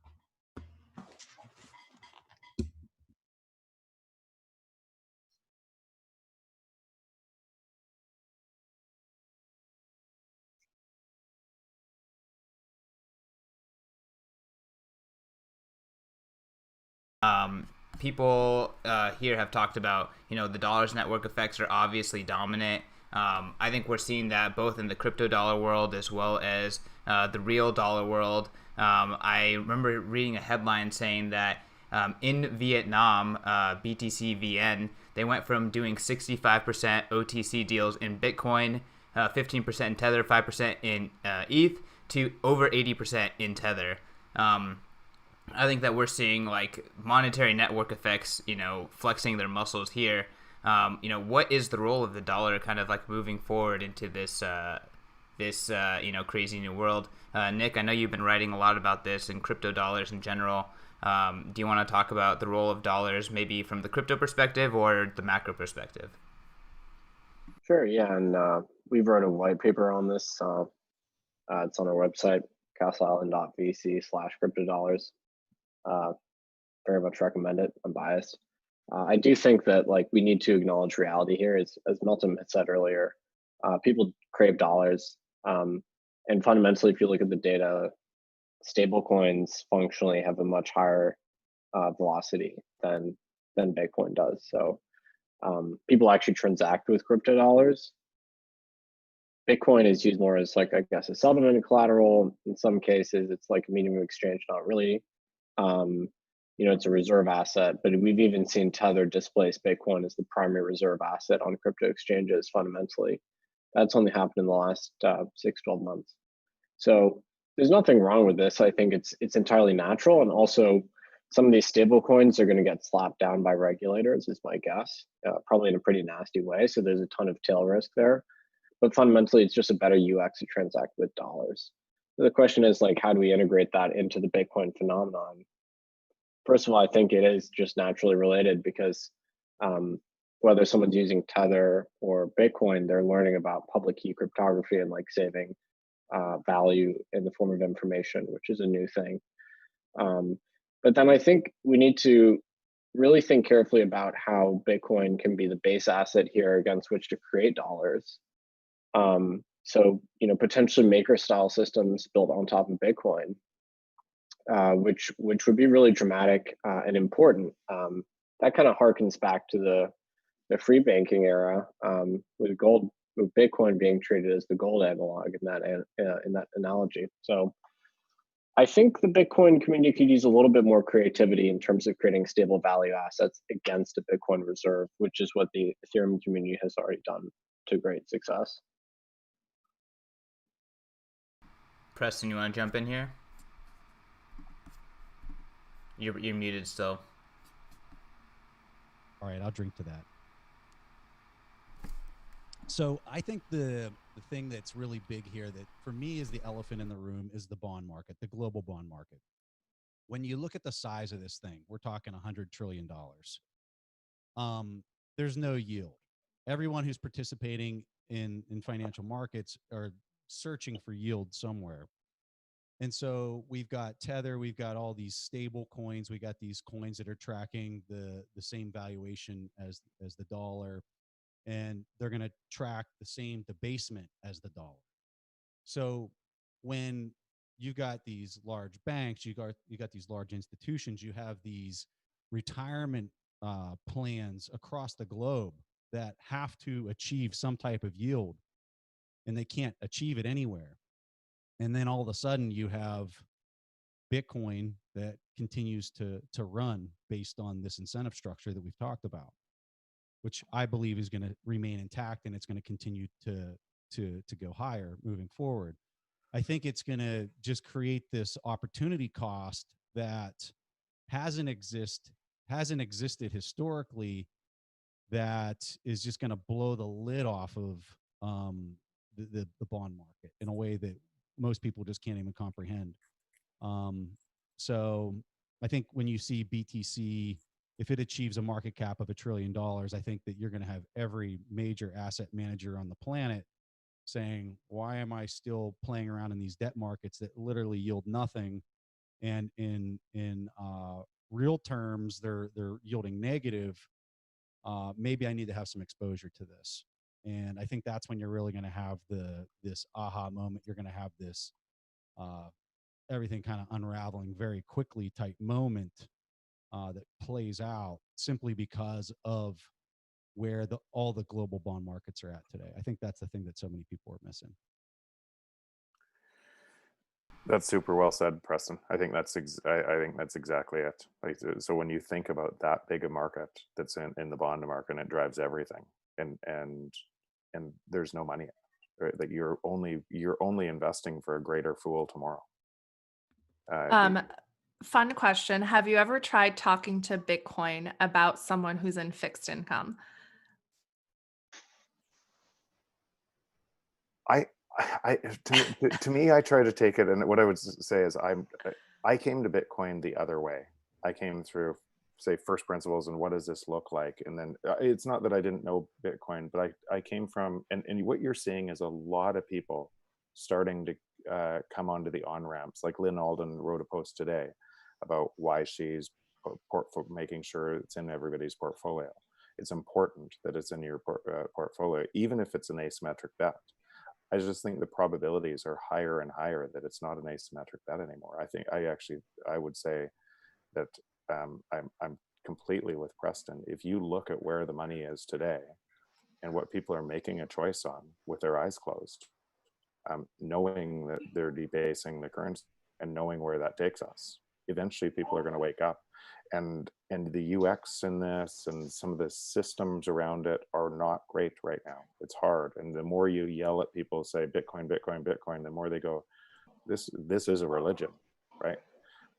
People here have talked about, the dollar's network effects are obviously dominant. I think we're seeing that both in the crypto dollar world as well as the real dollar world. I remember reading a headline saying that in Vietnam, BTC VN, they went from doing 65% OTC deals in Bitcoin, 15% in Tether, 5% in ETH, to over 80% in Tether. I think that we're seeing like monetary network effects, flexing their muscles here. What is the role of the dollar kind of like moving forward into this crazy new world? Nic, I know you've been writing a lot about this and crypto dollars in general. Do you want to talk about the role of dollars maybe from the crypto perspective or the macro perspective? Sure, yeah, and we wrote a white paper on this. It's on our website, castleisland.vc/cryptodollars. Very much recommend it. I'm biased. I do think that we need to acknowledge reality here, as Meltem had said earlier. People crave dollars, and fundamentally, if you look at the data, stablecoins functionally have a much higher velocity than Bitcoin does. So people actually transact with crypto dollars. Bitcoin is used more as I guess a settlement and collateral. In some cases, it's like a medium of exchange, not really. It's a reserve asset, but we've even seen Tether displace Bitcoin as the primary reserve asset on crypto exchanges fundamentally. That's only happened in the last 6-12 months. So there's nothing wrong with this. I think it's entirely natural. And also some of these stable coins are going to get slapped down by regulators, is my guess, probably in a pretty nasty way. So there's a ton of tail risk there. But fundamentally, it's just a better UX to transact with dollars. So the question is how do we integrate that into the Bitcoin phenomenon? First of all, I think it is just naturally related because whether someone's using Tether or Bitcoin, they're learning about public key cryptography and saving value in the form of information, which is a new thing. But then I think we need to really think carefully about how Bitcoin can be the base asset here against which to create dollars. So potentially maker style systems built on top of Bitcoin, which would be really dramatic and important. That kind of harkens back to the free banking era, with Bitcoin being treated as the gold analog in that analogy. So I think the Bitcoin community could use a little bit more creativity in terms of creating stable value assets against a Bitcoin reserve, which is what the Ethereum community has already done to great success. Preston, you want to jump in here? You're muted still. All right, I'll drink to that. So I think the thing that's really big here that for me is the elephant in the room is the bond market, the global bond market. When you look at the size of this thing, we're talking $100 trillion. There's no yield. Everyone who's participating in financial markets are searching for yield somewhere. And so we've got Tether, we've got all these stable coins, we got these coins that are tracking the same valuation as the dollar, and they're going to track the same debasement as the dollar. So when you got these large banks, you got these large institutions, you have these retirement plans across the globe that have to achieve some type of yield, and they can't achieve it anywhere. And then all of a sudden you have Bitcoin that continues to run based on this incentive structure that we've talked about, which I believe is going to remain intact, and it's going to continue to go higher moving forward. I think it's going to just create this opportunity cost that hasn't existed historically, that is just going to blow the lid off of the bond market in a way that most people just can't even comprehend. So I think when you see BTC, if it achieves a market cap of $1 trillion, I think that you're going to have every major asset manager on the planet saying, why am I still playing around in these debt markets that literally yield nothing? And in real terms, they're yielding negative. Maybe I need to have some exposure to this. And I think that's when you're really going to have this aha moment. You're going to have this everything kind of unraveling very quickly type moment that plays out simply because of where all the global bond markets are at today. I think that's the thing that so many people are missing. That's super well said, Preston. I think that's exactly it. Like, so when you think about that big a market that's in the bond market, and it drives everything, and there's no money, right? That you're only investing for a greater fool tomorrow. Fun question. Have you ever tried talking to Bitcoin about someone who's in fixed income? To me, I try to take it, and what I would say is I came to Bitcoin the other way. I came through, say, first principles and what does this look like, and then it's not that I didn't know Bitcoin, but I came from, and what you're seeing is a lot of people starting to come onto the on-ramps. Like Lynn Alden wrote a post today about why she's making sure it's in everybody's portfolio. It's important that it's in your portfolio, even if it's an asymmetric bet. I just think the probabilities are higher and higher that it's not an asymmetric bet anymore. I would say that I'm completely with Preston. If you look at where the money is today and what people are making a choice on with their eyes closed, knowing that they're debasing the currency and knowing where that takes us, eventually people are going to wake up. And the UX in this and some of the systems around it are not great right now. It's hard. And the more you yell at people, say Bitcoin, Bitcoin, Bitcoin, the more they go, this is a religion, right?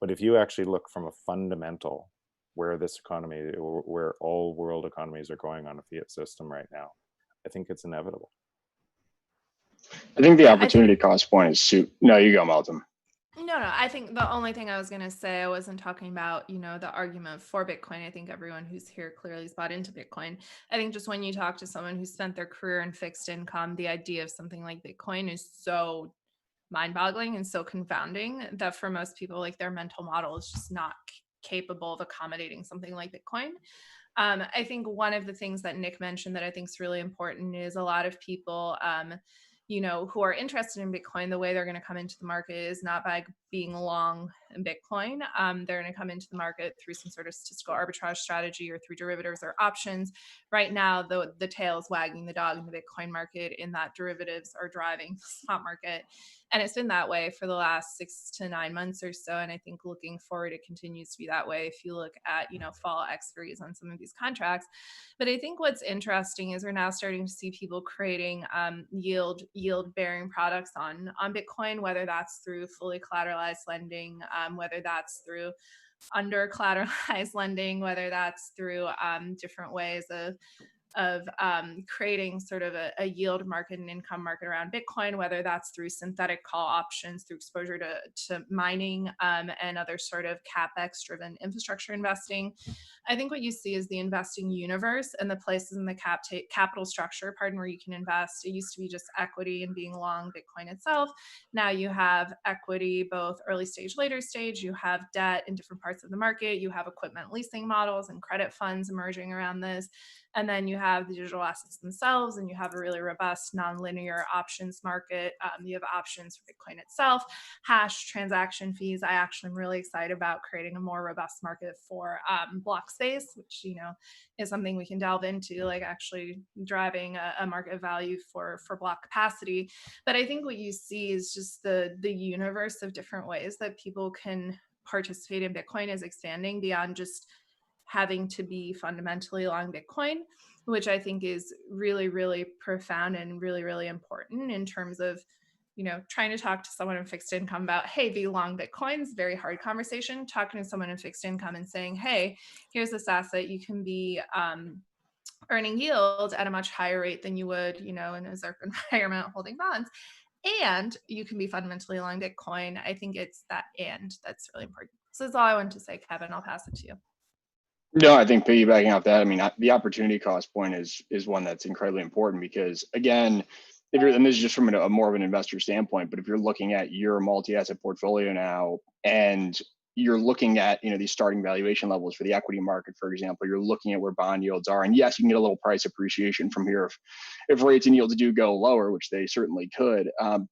But if you actually look from a fundamental, where this economy, where all world economies are going on a fiat system right now, I think it's inevitable. I think the opportunity cost point is no, you go, Meltem. No, I think the only thing I was going to say, I wasn't talking about, the argument for Bitcoin. I think everyone who's here clearly is bought into Bitcoin. I think just when you talk to someone who spent their career in fixed income, the idea of something like Bitcoin is so mind-boggling and so confounding that for most people, like, their mental model is just not capable of accommodating something like Bitcoin. I think one of the things that Nic mentioned that I think is really important is a lot of people who are interested in Bitcoin, the way they're going to come into the market is not by being long in Bitcoin. They're going to come into the market through some sort of statistical arbitrage strategy or through derivatives or options. Right now, the tail is wagging the dog in the Bitcoin market in that derivatives are driving the spot market. And it's been that way for the last 6 to 9 months or so. And I think looking forward, it continues to be that way if you look at, fall expiries on some of these contracts. But I think what's interesting is we're now starting to see people creating yield bearing products on Bitcoin, whether that's through fully collateralized lending, whether that's through under collateralized lending, whether that's through different ways of creating sort of a yield market and income market around Bitcoin, whether that's through synthetic call options, through exposure to mining and other sort of CapEx driven infrastructure investing. I think what you see is the investing universe and the places in the capital structure, where you can invest. It used to be just equity and being long Bitcoin itself. Now you have equity, both early stage, later stage. You have debt in different parts of the market. You have equipment leasing models and credit funds emerging around this. And then you have the digital assets themselves, and you have a really robust nonlinear options market. You have options for Bitcoin itself, hash transaction fees. I actually am really excited about creating a more robust market for block space, which, is something we can delve into, like actually driving a market value for block capacity. But I think what you see is just the universe of different ways that people can participate in Bitcoin is expanding beyond just having to be fundamentally long Bitcoin, which I think is really, really profound and really, really important in terms of, trying to talk to someone in fixed income about, hey, be long Bitcoin is a very hard conversation. Talking to someone in fixed income and saying, hey, here's this asset, you can be earning yield at a much higher rate than you would, in a ZIRP environment holding bonds. And you can be fundamentally long Bitcoin. I think it's that and that's really important. So that's all I wanted to say, Kevin. I'll pass it to you. No, I think piggybacking off that, I mean, the opportunity cost point is one that's incredibly important because, again, if you're, and this is just from a more of an investor standpoint, but if you're looking at your multi-asset portfolio now and you're looking at, these starting valuation levels for the equity market, for example, you're looking at where bond yields are, and yes, you can get a little price appreciation from here if rates and yields do go lower, which they certainly could,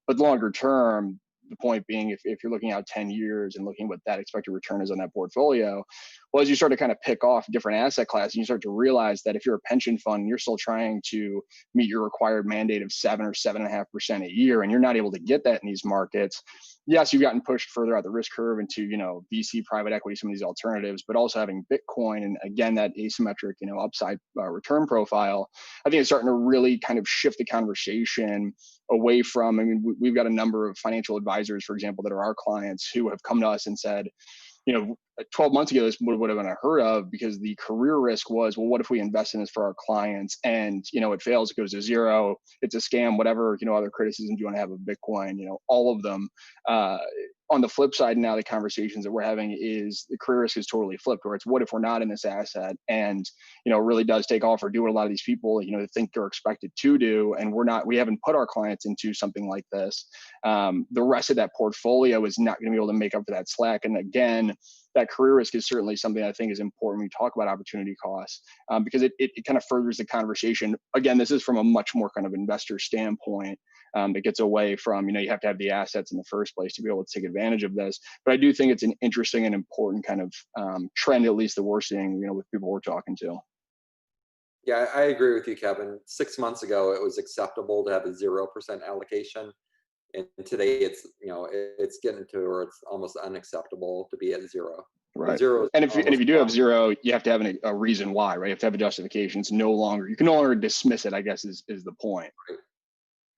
but longer term, the point being, if you're looking out 10 years and looking at what that expected return is on that portfolio, well, as you start to kind of pick off different asset classes, you start to realize that if you're a pension fund and you're still trying to meet your required mandate of 7 or 7.5% a year, and you're not able to get that in these markets, yes, you've gotten pushed further out the risk curve into, VC, private equity, some of these alternatives, but also having Bitcoin and, again, that asymmetric, upside return profile, I think it's starting to really kind of shift the conversation away from, we've got a number of financial advisors, for example, that are our clients who have come to us and said, 12 months ago, this would have been unheard of because the career risk was, well, what if we invest in this for our clients and, it fails, it goes to zero, it's a scam, whatever, other criticisms you want to have of Bitcoin, all of them. On the flip side, now the conversations that we're having is the career risk is totally flipped, where it's what if we're not in this asset and, it really does take off or do what a lot of these people, think they're expected to do. And we haven't put our clients into something like this. The rest of that portfolio is not going to be able to make up for that slack. And again, that career risk is certainly something I think is important when we talk about opportunity costs, because it kind of furthers the conversation. Again, this is from a much more kind of investor standpoint. It gets away from, you have to have the assets in the first place to be able to take advantage of this. But I do think it's an interesting and important kind of trend, at least that we're seeing, with people we're talking to. Yeah, I agree with you, Kevin. 6 months ago, it was acceptable to have a 0% allocation. And today it's getting to where it's almost unacceptable to be at zero. Right. Zero, and if you do have zero, you have to have a reason why, right? You have to have a justification. It's no longer, you can no longer dismiss it, I guess is the point. Right.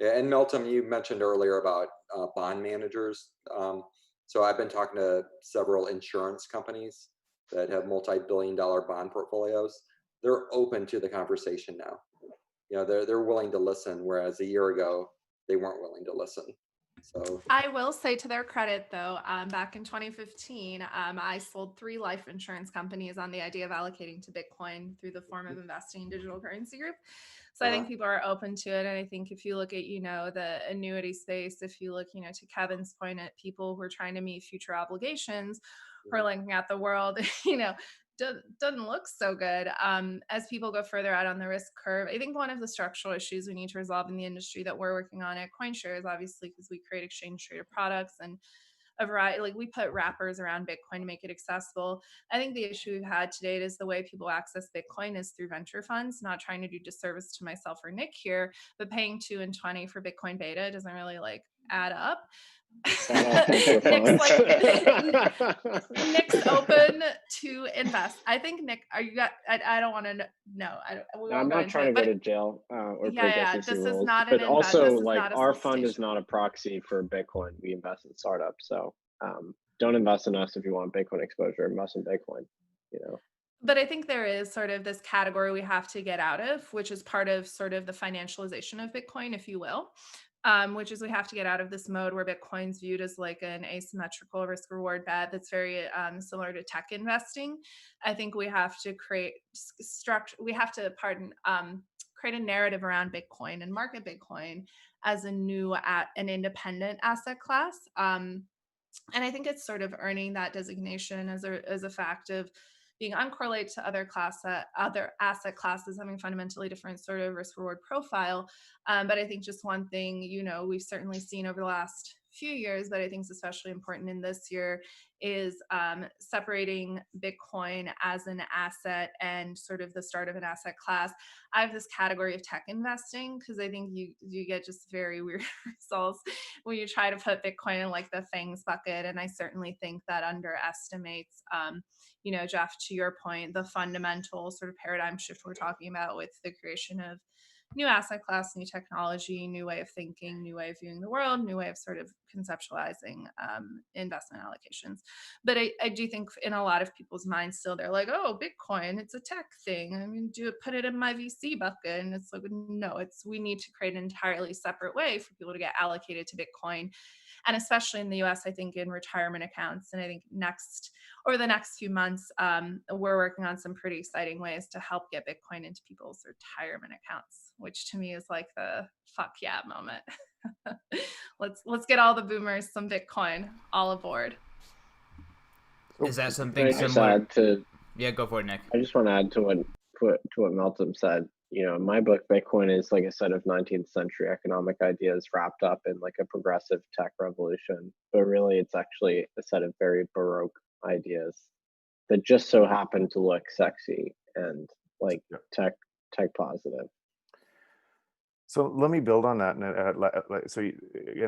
Yeah, and Meltem, you mentioned earlier about bond managers. So I've been talking to several insurance companies that have multi-billion-dollar bond portfolios. They're open to the conversation now. They're willing to listen, whereas a year ago they weren't willing to listen. So I will say, to their credit, though, back in 2015, I sold 3 life insurance companies on the idea of allocating to Bitcoin through the form of investing in digital currency group. So I think people are open to it. And I think if you look at, the annuity space, if you look, to Kevin's point, at people who are trying to meet future obligations, who are looking at the world, doesn't look so good as people go further out on the risk curve. I think one of the structural issues we need to resolve in the industry that we're working on at CoinShare is obviously because we create exchange traded products and a variety, like we put wrappers around Bitcoin to make it accessible. I think the issue we've had to date is the way people access Bitcoin is through venture funds, not trying to do disservice to myself or Nick here, but paying 2 and 20 for Bitcoin beta doesn't really add up. Shout out to Nick's open to invest. I think Nic, are you got? I don't want to know. No, I'm not trying to go to jail or break SEC this rules. is not but an also, this is like, not a our fund is solicitation. not a proxy for Bitcoin. We invest in startups. So don't invest in us if you want Bitcoin exposure. Invest in Bitcoin. You know. But I think there is sort of this category we have to get out of, which is part of sort of the financialization of Bitcoin, if you will, which is we have to get out of this mode where Bitcoin's viewed as like an asymmetrical risk reward bet that's very similar to tech investing. I think we have to create create a narrative around Bitcoin and market Bitcoin as an independent asset class. And I think it's sort of earning that designation as a fact of being uncorrelated to other asset classes, having fundamentally different sort of risk reward profile. But I think just one thing, we've certainly seen over the last few years, but I think is especially important in this year, is separating Bitcoin as an asset and sort of the start of an asset class. I have this category of tech investing because I think you get just very weird results when you try to put Bitcoin in like the FANGs bucket. And I certainly think that underestimates, Jeff, to your point, the fundamental sort of paradigm shift we're talking about with the creation of new asset class, new technology, new way of thinking, new way of viewing the world, new way of sort of conceptualizing investment allocations. But I do think in a lot of people's minds still, they're like, oh, Bitcoin, it's a tech thing. I mean, put it in my VC bucket. And it's like, no, we need to create an entirely separate way for people to get allocated to Bitcoin. And especially in the US, I think in retirement accounts. And I think over the next few months, we're working on some pretty exciting ways to help get Bitcoin into people's retirement accounts, which to me is like the fuck yeah moment. Let's get all the boomers some Bitcoin, all aboard. Is that something I just similar? add to, Yeah, go for it, Nic. I just want to add to what Meltem said. In my book, Bitcoin is like a set of 19th century economic ideas wrapped up in like a progressive tech revolution. But really, it's actually a set of very Baroque ideas that just so happen to look sexy and like tech positive. So let me build on that. And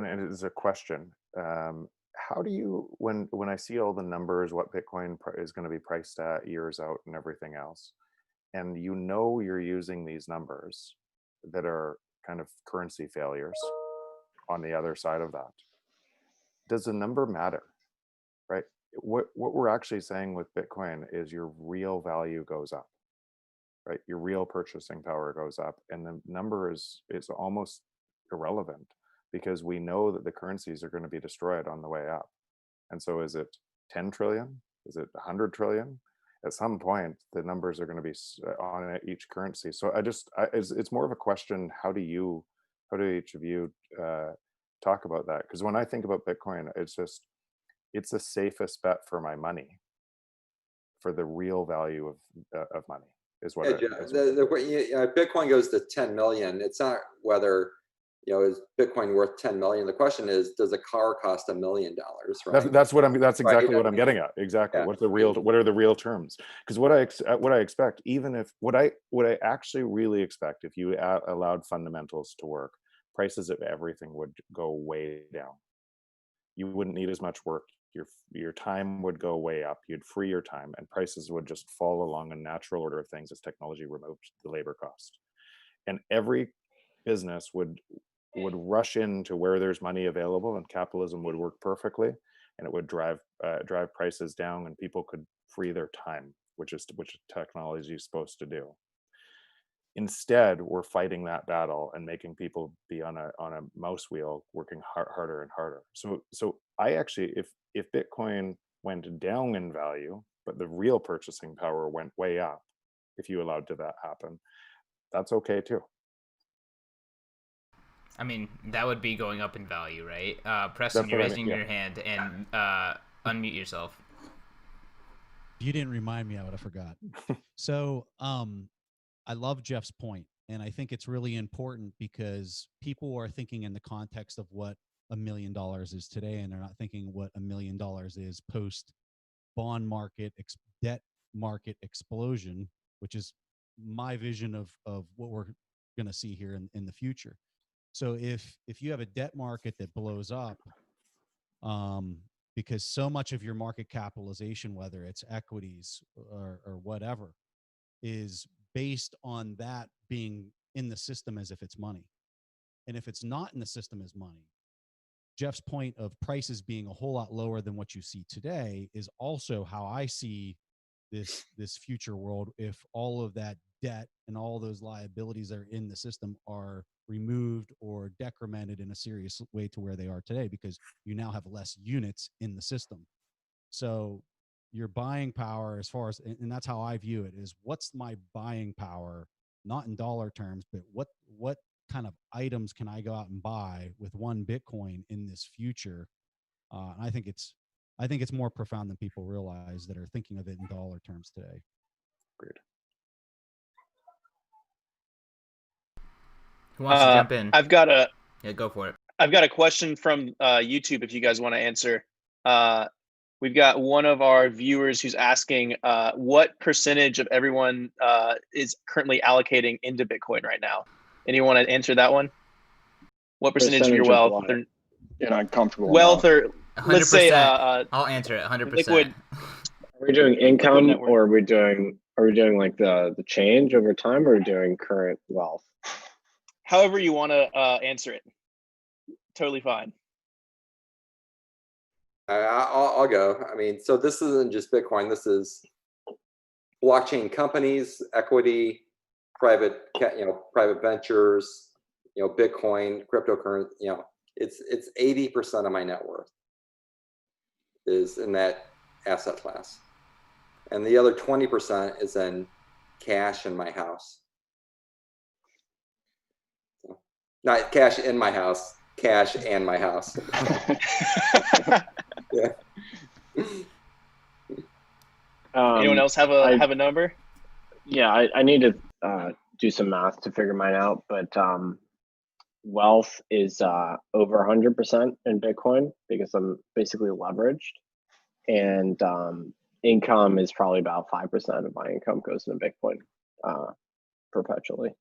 it is a question. How do you, when I see all the numbers, what Bitcoin is going to be priced at years out and everything else, and you're using these numbers that are kind of currency failures on the other side of that, does the number matter, right? What we're actually saying with Bitcoin is your real value goes up, right? Your real purchasing power goes up, and the number is almost irrelevant because we know that the currencies are going to be destroyed on the way up. And so is it 10 trillion? Is it 100 trillion? At some point, the numbers are going to be on each currency. So it's more of a question, how do each of you talk about that? Because when I think about Bitcoin, it's the safest bet for my money, for the real value of money is what Bitcoin goes to 10 million. It's not whether, is Bitcoin worth 10 million? The question is, does a car cost $1 million? Right. That's exactly what I'm getting at. Exactly. Yeah. What are the real terms? Because what I expect, even if what I actually really expect, if you allowed fundamentals to work, prices of everything would go way down. You wouldn't need as much work. Your time would go way up. You'd free your time, and prices would just fall along a natural order of things as technology removed the labor cost. And every business would rush into where there's money available, and capitalism would work perfectly, and it would drive prices down, and people could free their time, which technology is supposed to do. Instead, we're fighting that battle and making people be on a mouse wheel, working harder and harder. So I actually, if Bitcoin went down in value, but the real purchasing power went way up, if you allowed that happen, that's okay too. I mean, that would be going up in value, right? Preston, you're raising your hand, and unmute yourself. If you didn't remind me, I would have forgot. So I love Jeff's point, and I think it's really important because people are thinking in the context of what $1 million is today, and they're not thinking what $1 million is post bond market, debt market explosion, which is my vision of what we're going to see here in the future. So if you have a debt market that blows up, because so much of your market capitalization, whether it's equities or whatever, is based on that being in the system as if it's money. And if it's not in the system as money, Jeff's point of prices being a whole lot lower than what you see today is also how I see this future world. If all of that debt and all those liabilities that are in the system are removed or decremented in a serious way to where they are today, because you now have less units in the system. So your buying power, as far as, and that's how I view it, is what's my buying power, not in dollar terms, but what kind of items can I go out and buy with one Bitcoin in this future? And I think it's more profound than people realize that are thinking of it in dollar terms today. Great. Who wants to jump in? Yeah, go for it. I've got a question from YouTube if you guys want to answer. We've got one of our viewers who's asking what percentage of everyone is currently allocating into Bitcoin right now. Anyone want to answer that one? What percentage of your wealth? You're not comfortable wealth enough. Or let's say I'll answer it 100%. Liquid. Are we doing income, or are we doing like the change over time, or are we doing current wealth? However you want to answer it. Totally fine. I'll go. I mean, so this isn't just Bitcoin. This is blockchain companies, equity, private ventures, Bitcoin, cryptocurrency. It's 80% of my net worth is in that asset class, and the other 20% is in cash in my house. So, not cash in my house, cash and my house. Yeah. Anyone else have a number? Yeah, I need to do some math to figure mine out, but wealth is over 100% in Bitcoin because I'm basically leveraged, and income is probably about 5% of my income goes into Bitcoin perpetually.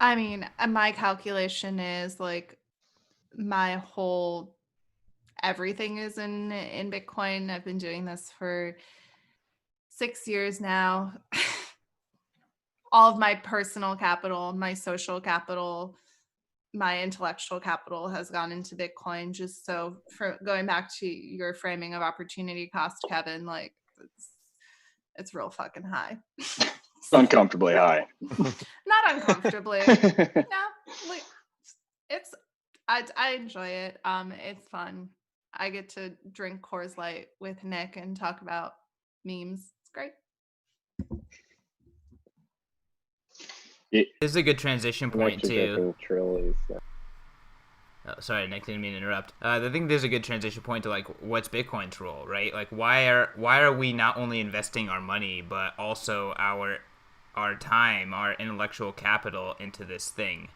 I mean, my calculation is like my whole everything is in Bitcoin. I've been doing this for 6 years now. All of my personal capital, my social capital, my intellectual capital has gone into Bitcoin. Just so, for going back to your framing of opportunity cost, Kevin, like it's real fucking high. Uncomfortably high. Not uncomfortably. No, like I enjoy it. It's fun. I get to drink Coors Light with Nick and talk about memes. It's great. This is a good transition point too. Yeah. Oh, sorry, Nick, didn't mean to interrupt. I think there's a good transition point to like what's Bitcoin's role, right? Like why are we not only investing our money but also our time, our intellectual capital into this thing,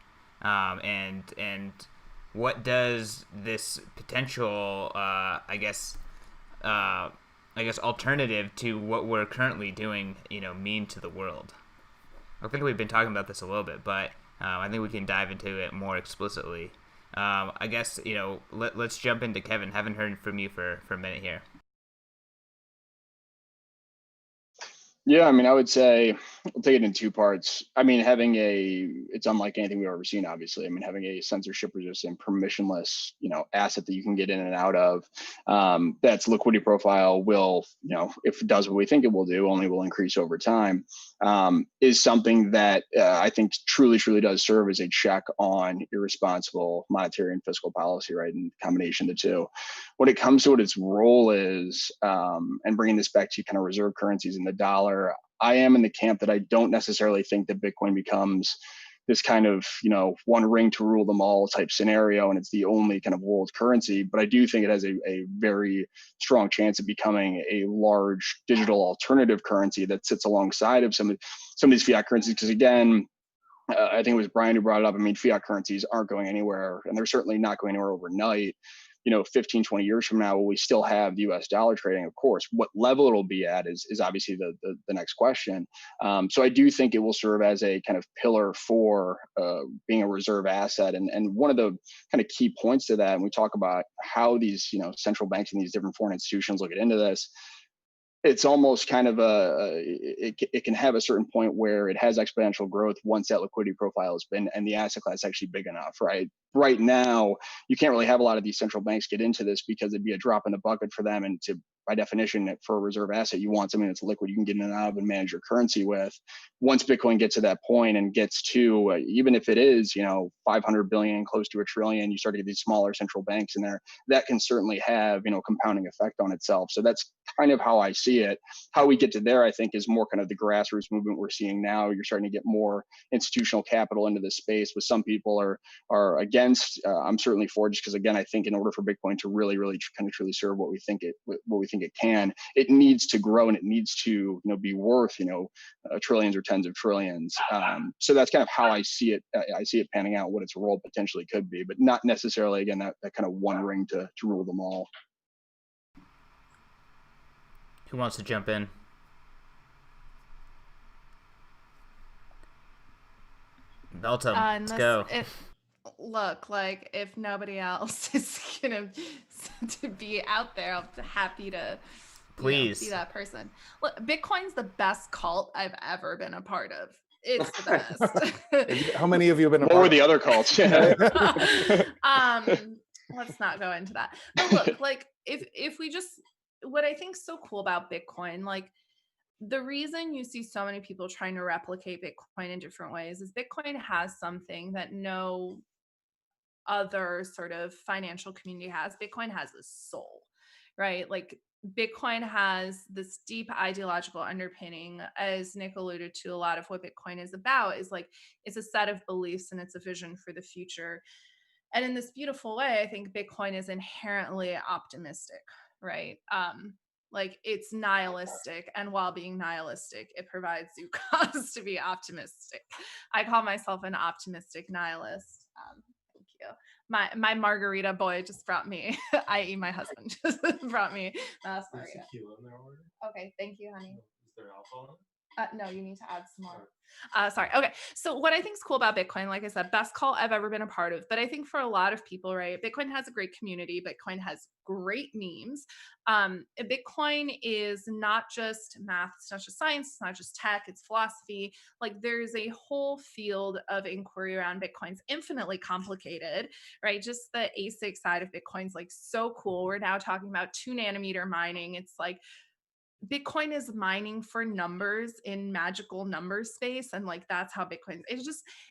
and what does this potential, I guess, alternative to what we're currently doing, mean to the world? I think we've been talking about this a little bit, but I think we can dive into it more explicitly. I guess, let's jump into Kevin. Haven't heard from you for a minute here. Yeah, I mean, I would say we'll take it in two parts. I mean, it's unlike anything we've ever seen, obviously. I mean, having a censorship resistant, permissionless, asset that you can get in and out of, that's liquidity profile will, if it does what we think it will do, only will increase over time, is something that I think truly does serve as a check on irresponsible monetary and fiscal policy, right? In combination of the two. When it comes to what its role is, and bringing this back to kind of reserve currencies in the dollar, I am in the camp that I don't necessarily think that Bitcoin becomes this kind of, one ring to rule them all type scenario, and it's the only kind of world currency. But I do think it has a very strong chance of becoming a large digital alternative currency that sits alongside of some of these fiat currencies. Because again, I think it was Brian who brought it up. I mean, fiat currencies aren't going anywhere, and they're certainly not going anywhere overnight. 15, 20 years from now, will we still have the US dollar trading? Of course. What level it'll be at is obviously the next question. So I do think it will serve as a kind of pillar for being a reserve asset. And one of the kind of key points to that, and we talk about how these, central banks and these different foreign institutions will get into this, it's almost kind of it can have a certain point where it has exponential growth once that liquidity profile has been, and the asset class is actually big enough, right? Right now, you can't really have a lot of these central banks get into this because it'd be a drop in the bucket for them. And by definition, for a reserve asset, you want something that's liquid, you can get in and out of and manage your currency with. Once Bitcoin gets to that point and gets to, even if it is, 500 billion, close to $1 trillion, you start to get these smaller central banks in there, that can certainly have, compounding effect on itself. So that's kind of how I see it. How we get to there, I think, is more kind of the grassroots movement we're seeing now. You're starting to get more institutional capital into this space, with some people are against. I'm certainly for, just because, again, I think in order for Bitcoin to really kind of truly serve what we think it can, it needs to grow, and it needs to be worth trillions or tens of trillions. So that's kind of how I see it. I see it panning out, what its role potentially could be, but not necessarily, again, that kind of one ring to rule them all. Who wants to jump in? Meltem, let's go. Look, like, if nobody else is gonna to be out there, I'm happy to please be that person. Look, Bitcoin's the best cult I've ever been a part of. It's the best. How many have you been a part part of? What were the other cults? Let's not go into that. But look, like, if we just, what I think is so cool about Bitcoin, like, the reason you see so many people trying to replicate Bitcoin in different ways is Bitcoin has something that no other sort of financial community has. Bitcoin has a soul, right? Like, Bitcoin has this deep ideological underpinning. As Nick alluded to, a lot of what Bitcoin is about is like, it's a set of beliefs and it's a vision for the future. And in this beautiful way, I think Bitcoin is inherently optimistic, right? Like, it's nihilistic, and while being nihilistic, it provides you cause to be optimistic. I call myself an optimistic nihilist. Thank you. My margarita boy just brought me, i.e. my husband, just brought me last margarita. Okay, thank you, honey. Is there alcohol? No, you need to add some more. Sorry. Okay. So what I think is cool about Bitcoin, like I said, best call I've ever been a part of. But I think for a lot of people, right, Bitcoin has a great community. Bitcoin has great memes. Bitcoin is not just math. It's not just science. It's not just tech. It's philosophy. Like, there's a whole field of inquiry around Bitcoin. It's infinitely complicated, right? Just the ASIC side of Bitcoin's like so cool. We're now talking about 2 nanometer mining. It's like, Bitcoin is mining for numbers in magical number space. And like, that's how Bitcoin,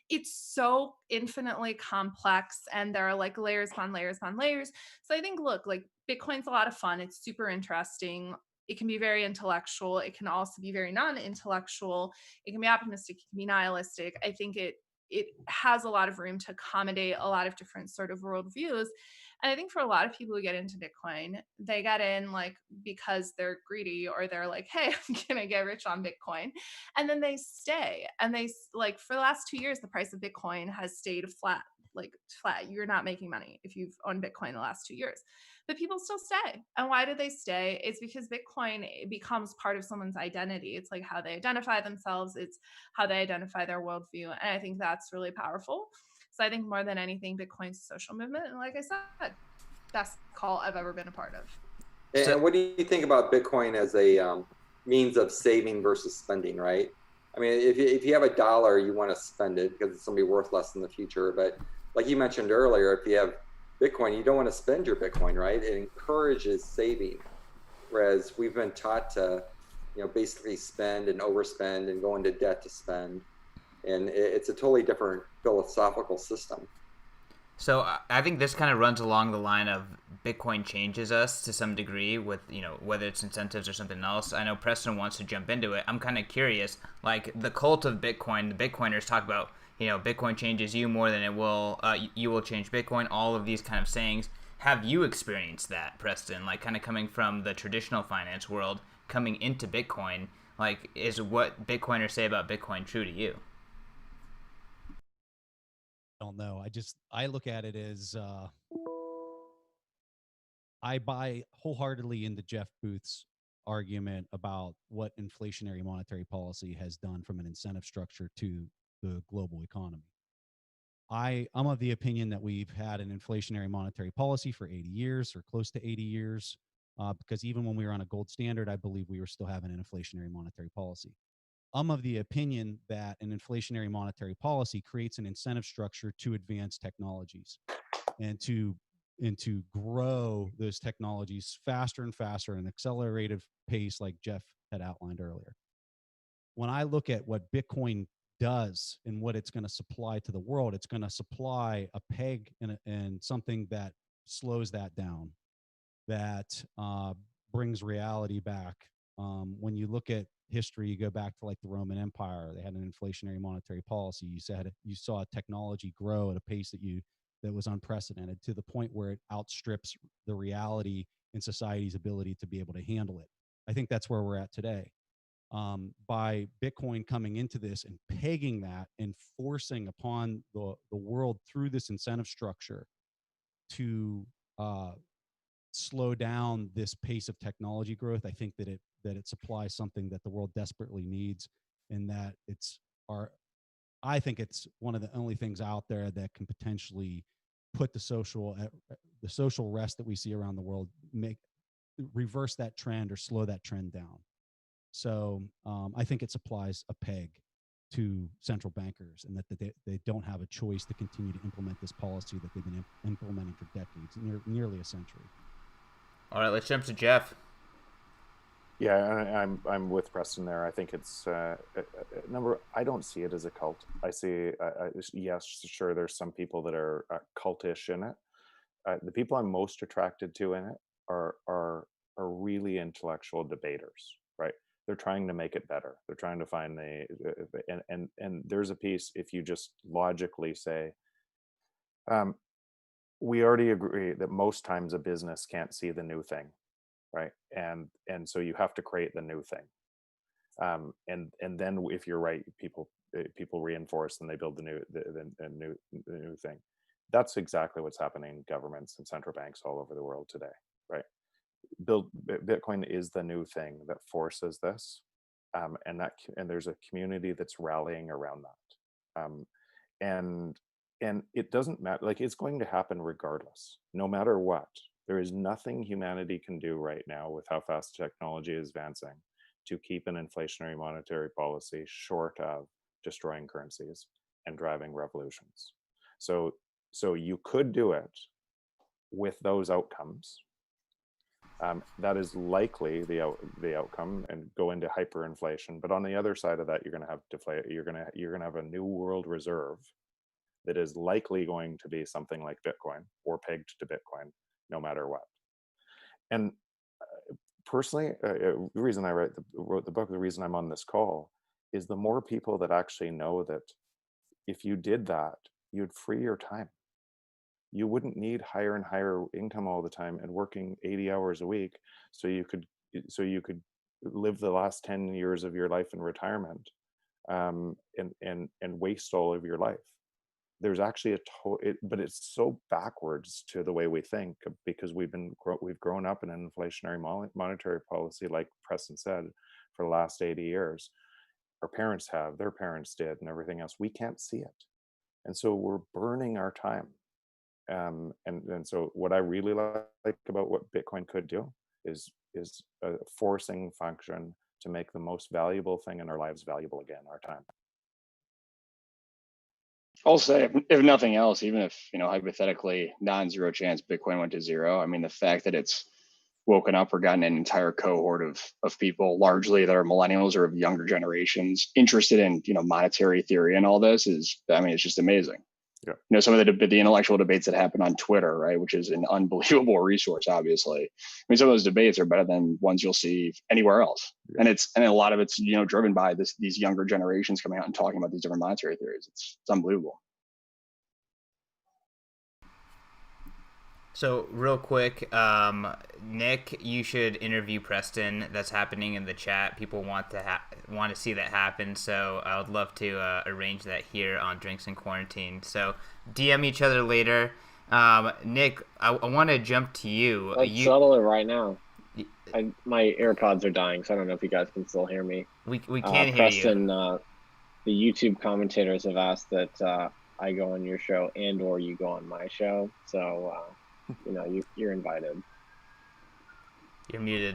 it's so infinitely complex. And there are like layers upon layers upon layers. So I think, look, like, Bitcoin's a lot of fun. It's super interesting. It can be very intellectual. It can also be very non-intellectual. It can be optimistic. It can be nihilistic. I think it has a lot of room to accommodate a lot of different sort of worldviews. And I think for a lot of people who get into Bitcoin, they get in like because they're greedy, or they're like, hey, I'm going to get rich on Bitcoin. And then they stay. And they, like, for the last 2 years, the price of Bitcoin has stayed flat. You're not making money if you've owned Bitcoin the last 2 years. But people still stay. And why do they stay? It's because Bitcoin becomes part of someone's identity. It's like how they identify themselves. It's how they identify their worldview. And I think that's really powerful. So I think more than anything, Bitcoin's a social movement. And like I said, best call I've ever been a part of. And what do you think about Bitcoin as a means of saving versus spending, right? I mean, if you have $1, you want to spend it because it's going to be worth less in the future. But like you mentioned earlier, if you have Bitcoin, you don't want to spend your Bitcoin, right? It encourages saving. Whereas we've been taught to, basically spend and overspend and go into debt to spend. And it's a totally different philosophical system. So I think this kind of runs along the line of Bitcoin changes us to some degree with, whether it's incentives or something else. I know Preston wants to jump into it. I'm kind of curious, like the cult of Bitcoin, the Bitcoiners talk about, Bitcoin changes you more than it will, you will change Bitcoin, all of these kind of sayings. Have you experienced that, Preston? Like, kind of coming from the traditional finance world, coming into Bitcoin, like, is what Bitcoiners say about Bitcoin true to you? don't know. I look at it as I buy wholeheartedly into Jeff Booth's argument about what inflationary monetary policy has done from an incentive structure to the global economy. I'm of the opinion that we've had an inflationary monetary policy for 80 years or close to 80 years, because even when we were on a gold standard, I believe we were still having an inflationary monetary policy. I'm of the opinion that an inflationary monetary policy creates an incentive structure to advance technologies and to grow those technologies faster and faster at an accelerated pace, like Jeff had outlined earlier. When I look at what Bitcoin does and what it's going to supply to the world, it's going to supply a peg and something that slows that down, that brings reality back. When you look at history, you go back to like the Roman Empire, they had an inflationary monetary policy. You saw technology grow at a pace that was unprecedented, to the point where it outstrips the reality in society's ability to be able to handle it. I think that's where we're at today. By Bitcoin coming into this and pegging that and forcing upon the world through this incentive structure to slow down this pace of technology growth, I think that it supplies something that the world desperately needs, and that I think it's one of the only things out there that can potentially put the social rest that we see around the world, reverse that trend or slow that trend down. So I think it supplies a peg to central bankers, and that they don't have a choice to continue to implement this policy that they've been implementing for decades, nearly a century. All right, let's jump to Jeff. Yeah, I'm with Preston there. I think it's I don't see it as a cult. I see, yes, sure, there's some people that are cultish in it. The people I'm most attracted to in it are really intellectual debaters, right? They're trying to make it better. They're trying to find and there's a piece, if you just logically say, we already agree that most times a business can't see the new thing, right? And so you have to create the new thing. And then if you're right, people reinforce and they build the new thing. That's exactly what's happening in governments and central banks all over the world today, right? Bitcoin is the new thing that forces this, and there's a community that's rallying around that, and it doesn't matter. Like, it's going to happen regardless, no matter what. There is nothing humanity can do right now with how fast technology is advancing to keep an inflationary monetary policy short of destroying currencies and driving revolutions. So you could do it with those outcomes. That is likely the outcome, and go into hyperinflation. But on the other side of that, you're going to have you're going to have a new world reserve that is likely going to be something like Bitcoin, or pegged to Bitcoin, no matter what. And personally, the reason I wrote the book, the reason I'm on this call, is the more people that actually know that if you did that, you'd free your time. You wouldn't need higher and higher income all the time and working 80 hours a week so you could live the last 10 years of your life in retirement, and waste all of your life. There's actually but it's so backwards to the way we think, because we've grown up in an inflationary monetary policy, like Preston said, for the last 80 years. Our parents have, their parents did, and everything else. We can't see it, and so we're burning our time. And so what I really like about what Bitcoin could do is a forcing function to make the most valuable thing in our lives valuable again, our time. I'll say, if nothing else, even if, hypothetically non-zero chance Bitcoin went to zero, I mean, the fact that it's woken up or gotten an entire cohort of people, largely that are millennials or of younger generations, interested in, monetary theory and all this it's just amazing. Yeah. Some of the intellectual debates that happen on Twitter, right, which is an unbelievable resource, obviously. I mean, some of those debates are better than ones you'll see anywhere else. Yeah. And a lot of it's, driven by these younger generations coming out and talking about these different monetary theories. It's unbelievable. So real quick, Nick, you should interview Preston. That's happening in the chat. People want to see that happen. So I would love to arrange that here on Drinks and Quarantine. So DM each other later. Nick, I want to jump to you. Let's settle it right now. My AirPods are dying, so I don't know if you guys can still hear me. We can hear Preston, you. The YouTube commentators have asked that I go on your show and or you go on my show. So, you're invited. You're muted.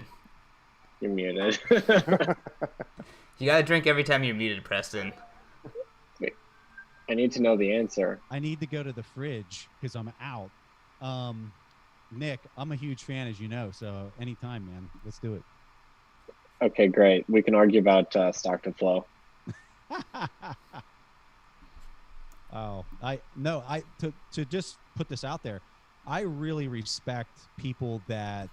You're muted. You got to drink every time you're muted, Preston. Wait, I need to know the answer. I need to go to the fridge because I'm out. Nick, I'm a huge fan, as you know, so anytime, man. Let's do it. Okay, great. We can argue about stock to flow. To just put this out there, I really respect people that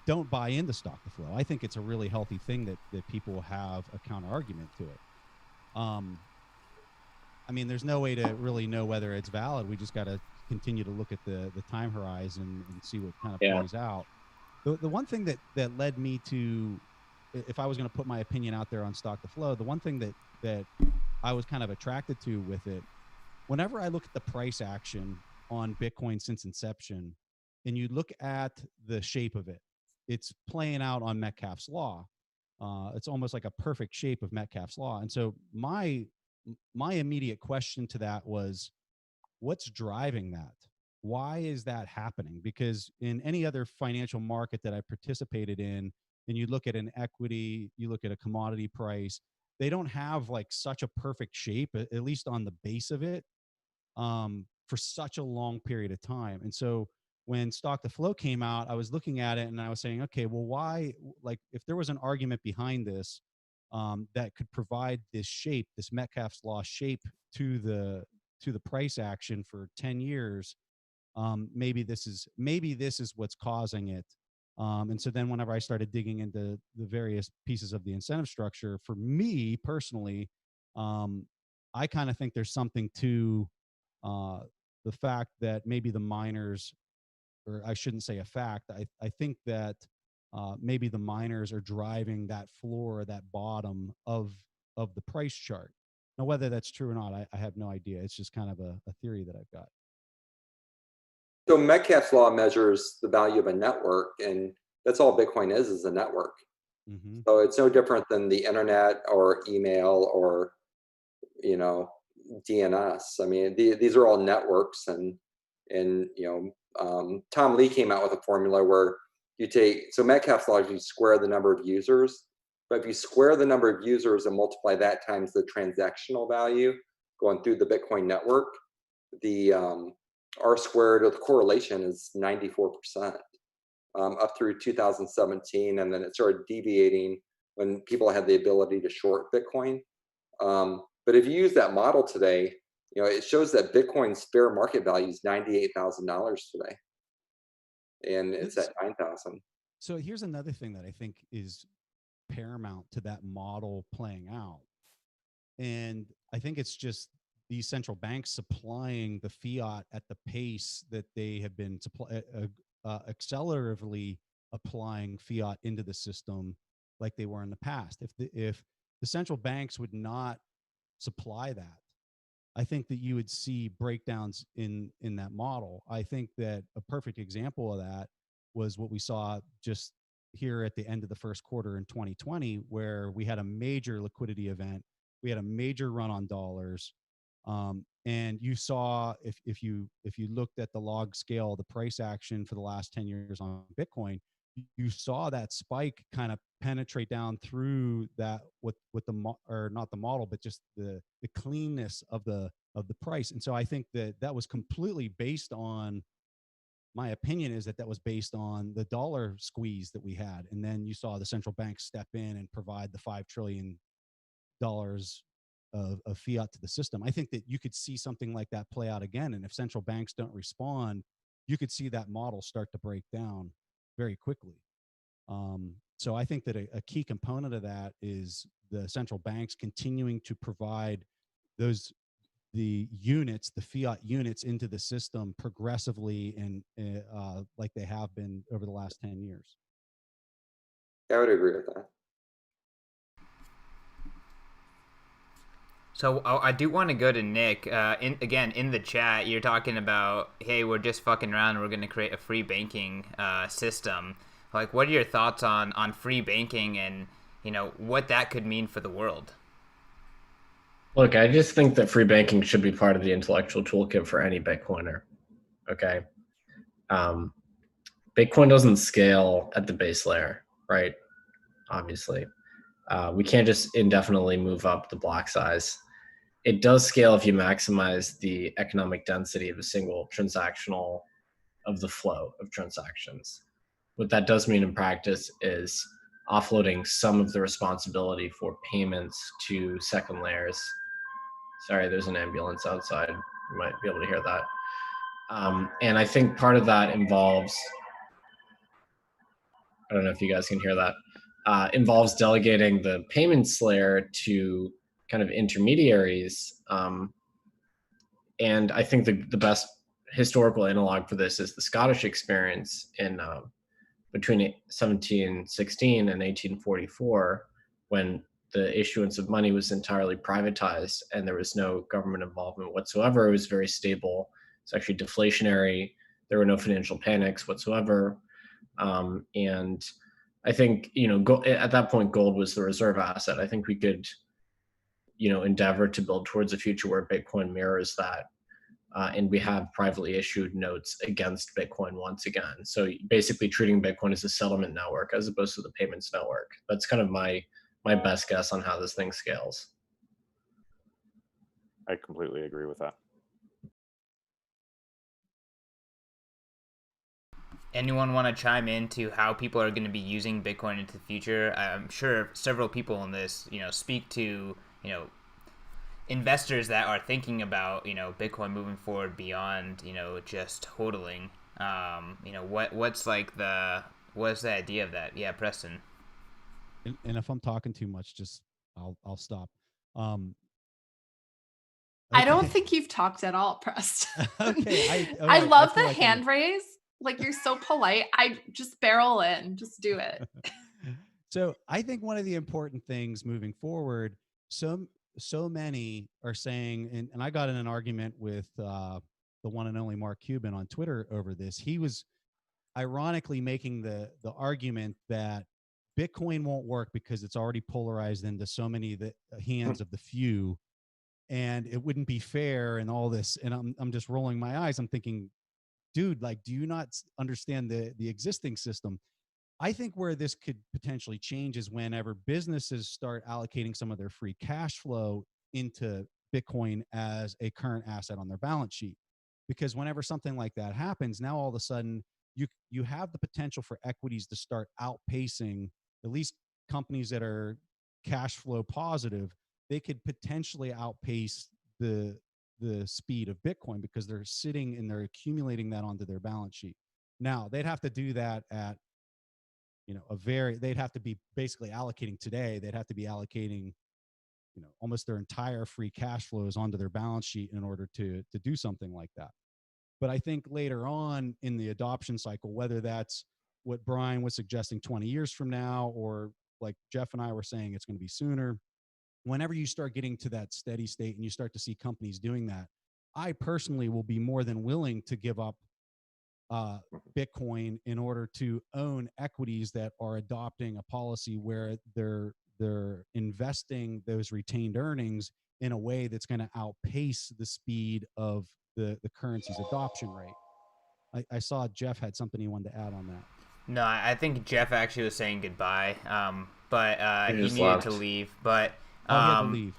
don't buy into stock to flow. I think it's a really healthy thing that people have a counter argument to it. I mean, there's no way to really know whether it's valid. We just got to continue to look at the time horizon and see what kind of plays out. The one thing that led me to, if I was going to put my opinion out there on stock to flow, the one thing that I was kind of attracted to with it, whenever I look at the price action on Bitcoin since inception, and you look at the shape of it, it's playing out on Metcalfe's law. It's almost like a perfect shape of Metcalfe's law. And so my immediate question to that was, what's driving that? Why is that happening? Because in any other financial market that I participated in, and you look at an equity, you look at a commodity price, they don't have like such a perfect shape, at least on the base of it, for such a long period of time. And so when stock to flow came out, I was looking at it and I was saying, okay, well, why, like if there was an argument behind this that could provide this shape, this Metcalfe's law shape to the price action for 10 years, maybe this is what's causing it. And so then whenever I started digging into the various pieces of the incentive structure, for me personally, I kind of think there's something to the fact that maybe the miners, or I shouldn't say a fact, I think that maybe the miners are driving that floor, that bottom of the price chart. Now, whether that's true or not, I have no idea. It's just kind of a theory that I've got. So Metcalfe's law measures the value of a network, and that's all Bitcoin is a network. Mm-hmm. So it's no different than the internet or email or, DNS. I mean, these are all networks, and Tom Lee came out with a formula where so Metcalfe's law, you square the number of users, but if you square the number of users and multiply that times the transactional value going through the Bitcoin network, the R squared, or the correlation, is 94%. Up through 2017, and then it started deviating when people had the ability to short Bitcoin. But if you use that model today, it shows that Bitcoin's fair market value is $98,000 today, and it's at 9,000. So here's another thing that I think is paramount to that model playing out, and I think it's just these central banks supplying the fiat at the pace that they have been acceleratively applying fiat into the system like they were in the past. If the central banks would not supply that, I think that you would see breakdowns in that model. I think that a perfect example of that was what we saw just here at the end of the first quarter in 2020, where we had a major liquidity event. We had a major run on dollars. And you saw, if you looked at the log scale, the price action for the last 10 years on Bitcoin, you saw that spike kind of penetrate down through that with or not the model, but just the cleanness of the price. And so I think that was completely based on, my opinion is that was based on the dollar squeeze that we had. And then you saw the central bank step in and provide the $5 trillion of fiat to the system. I think that you could see something like that play out again. And if central banks don't respond, you could see that model start to break down very quickly. So I think that a key component of that is the central banks continuing to provide those units, the fiat units into the system progressively and like they have been over the last 10 years. Yeah, I would agree with that. So I do want to go to Nick. In the chat, you're talking about, hey, we're just fucking around and we're going to create a free banking system. Like, what are your thoughts on free banking and, what that could mean for the world? Look, I just think that free banking should be part of the intellectual toolkit for any Bitcoiner. Okay. Bitcoin doesn't scale at the base layer, right? Obviously. We can't just indefinitely move up the block size. It does scale if you maximize the economic density of a single transactional, of the flow of transactions. What that does mean in practice is offloading some of the responsibility for payments to second layers. Sorry, there's an ambulance outside. You might be able to hear that. And I think part of that involves, I don't know if you guys can hear that, involves delegating the payments layer to kind of intermediaries. And I think the best historical analog for this is the Scottish experience in between 1716 and 1844, when the issuance of money was entirely privatized and there was no government involvement whatsoever. It was very stable. It's actually deflationary. There were no financial panics whatsoever. And I think, at that point, gold was the reserve asset. I think we could, endeavor to build towards a future where Bitcoin mirrors that. And we have privately issued notes against Bitcoin once again. So basically treating Bitcoin as a settlement network as opposed to the payments network. That's kind of my best guess on how this thing scales. I completely agree with that. Anyone want to chime in to how people are going to be using Bitcoin into the future? I'm sure several people in this, speak to, investors that are thinking about, Bitcoin moving forward beyond, just hodling. What's the idea of that? Yeah, Preston. And if I'm talking too much, just I'll stop. I don't think you've talked at all, Preston. Okay. I love the hand raise. Like, you're so polite. I just barrel in. Just do it. So I think one of the important things moving forward, so many are saying, and I got in an argument with the one and only Mark Cuban on Twitter over this. He was ironically making the argument that Bitcoin won't work because it's already polarized into so many the hands of the few, and it wouldn't be fair and all this. And I'm just rolling my eyes. I'm thinking, dude, like, do you not understand the existing system? I think where this could potentially change is whenever businesses start allocating some of their free cash flow into Bitcoin as a current asset on their balance sheet. Because whenever something like that happens, now all of a sudden you have the potential for equities to start outpacing, at least companies that are cash flow positive. They could potentially outpace the speed of Bitcoin because they're sitting and they're accumulating that onto their balance sheet. Now they'd have to do that at, they'd have to be basically allocating today. They'd have to be allocating, almost their entire free cash flows onto their balance sheet in order to do something like that. But I think later on in the adoption cycle, whether that's what Brian was suggesting 20 years from now, or like Jeff and I were saying, it's going to be sooner. Whenever you start getting to that steady state and you start to see companies doing that, I personally will be more than willing to give up Bitcoin in order to own equities that are adopting a policy where they're investing those retained earnings in a way that's going to outpace the speed of the currency's adoption rate. I saw Jeff had something he wanted to add on that. No, I think Jeff actually was saying goodbye, but he needed left to leave. But He had to leave.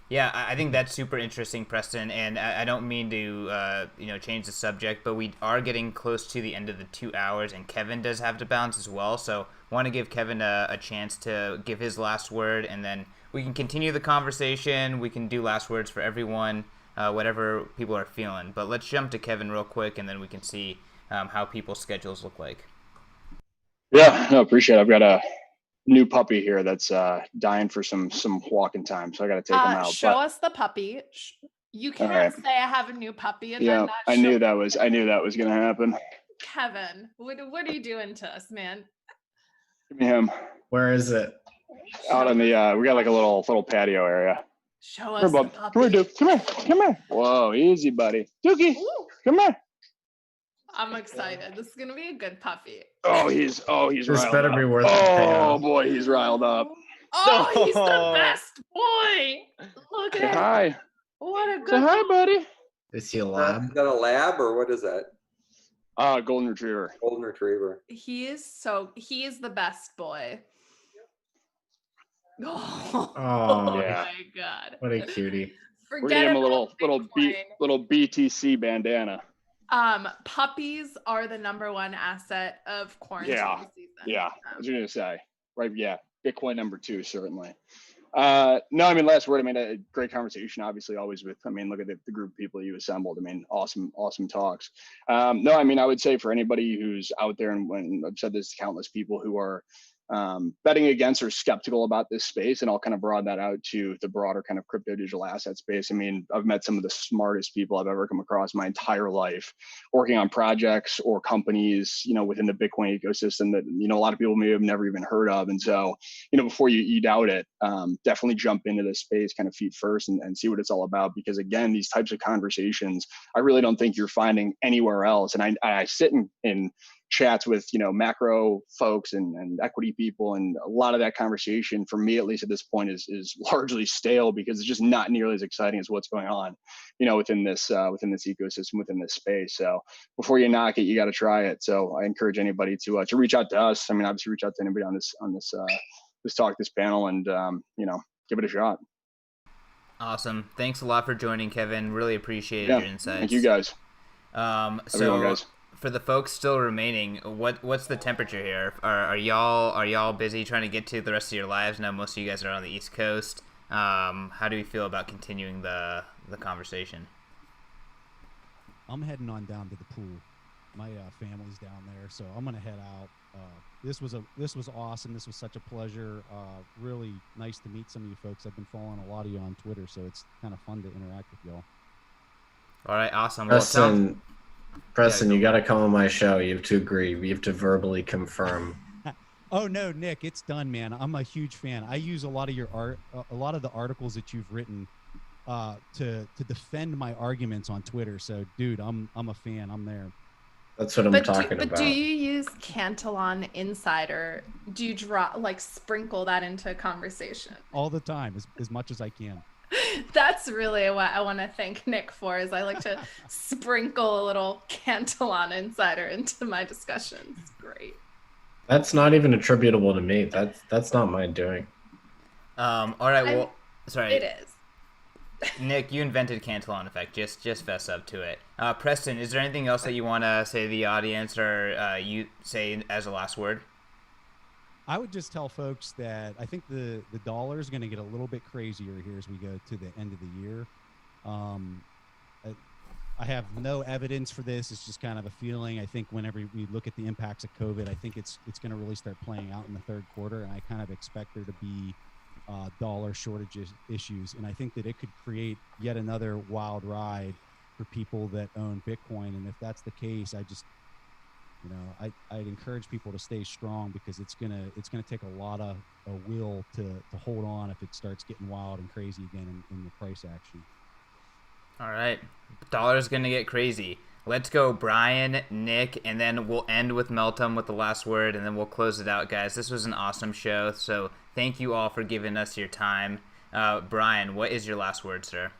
Yeah, I think that's super interesting, Preston, and I don't mean to change the subject, but we are getting close to the end of the 2 hours, and Kevin does have to bounce as well, so want to give Kevin a chance to give his last word, and then we can continue the conversation. We can do last words for everyone, whatever people are feeling. But let's jump to Kevin real quick, and then we can see how people's schedules look like. Yeah, no, appreciate it. I've got a new puppy here that's dying for some walking time, so I got to take him out. Show us the puppy. You All can't right. say I have a new puppy and Yeah, then not I show knew me. that was going to happen. Kevin, what are you doing to us, man? Give me him. Where is it? Out on the we got like a little patio area. Show Come us here, the bub. puppy. Come here, Duke. Come here. Come here. Whoa, easy, buddy. Dookie, Ooh, come here. I'm excited. This is gonna be a good puppy. Oh, he's This riled better up. be worth the Oh payout. boy, he's riled up. Oh, he's the best boy. Look Say at him. hi. What a Say good hi, buddy. Is he a Is lab? that a lab or what is that? Golden retriever. Golden retriever. He is the best boy. Oh, Oh, Yeah. my god. what a cutie. We're gonna give him a about Bitcoin. little BTC bandana. Puppies are the #1 asset of quarantine Yeah. season. Yeah, I was gonna say. Right, yeah. Bitcoin #2, certainly. No, I mean, last word. I mean, a great conversation, obviously, always with. I mean, look at the group of people you assembled. I mean, awesome talks. No, I mean, I would say for anybody who's out there, and when I've said this to countless people who are betting against or skeptical about this space, and I'll kind of broaden that out to the broader kind of crypto digital asset space. I mean, I've met some of the smartest people I've ever come across my entire life, working on projects or companies, within the Bitcoin ecosystem that a lot of people may have never even heard of. And so, before you doubt it, definitely jump into this space, kind of feet first, and see what it's all about. Because again, these types of conversations, I really don't think you're finding anywhere else. And I sit in chats with macro folks and equity people, and a lot of that conversation, for me at least at this point, is largely stale, because it's just not nearly as exciting as what's going on within this ecosystem, within this space. So before you knock it, you got to try it. So I encourage anybody to reach out to us. I mean, obviously reach out to anybody on this talk, this panel, and give it a shot. Awesome. Thanks a lot for joining, Kevin. Really appreciate your insights. Thank you guys. So guys. For the folks still remaining, what's the temperature here? Are y'all busy trying to get to the rest of your lives? Now most of you guys are on the East Coast. How do you feel about continuing the conversation? I'm heading on down to the pool. My family's down there, so I'm gonna head out. This was awesome. This was such a pleasure. Really nice to meet some of you folks. I've been following a lot of you on Twitter, so it's kind of fun to interact with y'all. All right, awesome. Preston, you got to come on my show. You have to agree. You have to verbally confirm. Oh no, Nick, it's done, man. I'm a huge fan. I use a lot of your art, a lot of the articles that you've written to defend my arguments on Twitter. So, dude, I'm a fan. I'm there. That's what I'm talking about. But do you use Cantillon Insider? Do you sprinkle that into conversation? All the time, as much as I can. That's really what I want to thank Nick for, is I like to sprinkle a little Cantillon Insider into my discussions. Great. That's not even attributable to me. That's not my doing. All right, sorry. It is. Nick, you invented Cantillon effect. Just fess up to it. Preston, is there anything else that you want to say to the audience, or you say as a last word? I would just tell folks that I think the dollar is going to get a little bit crazier here as we go to the end of the year. I have no evidence for this. It's just kind of a feeling. I think whenever we look at the impacts of COVID, I think it's going to really start playing out in the third quarter, and I kind of expect there to be dollar shortage issues, and I think that it could create yet another wild ride for people that own Bitcoin. And if that's the case, I just I'd encourage people to stay strong, because it's gonna take a lot of will to hold on if it starts getting wild and crazy again in the price action. All right, dollar's gonna get crazy. Let's go, Brian, Nick, and then we'll end with Meltem with the last word, and then we'll close it out, guys. This was an awesome show, so thank you all for giving us your time. Brian, what is your last word, sir?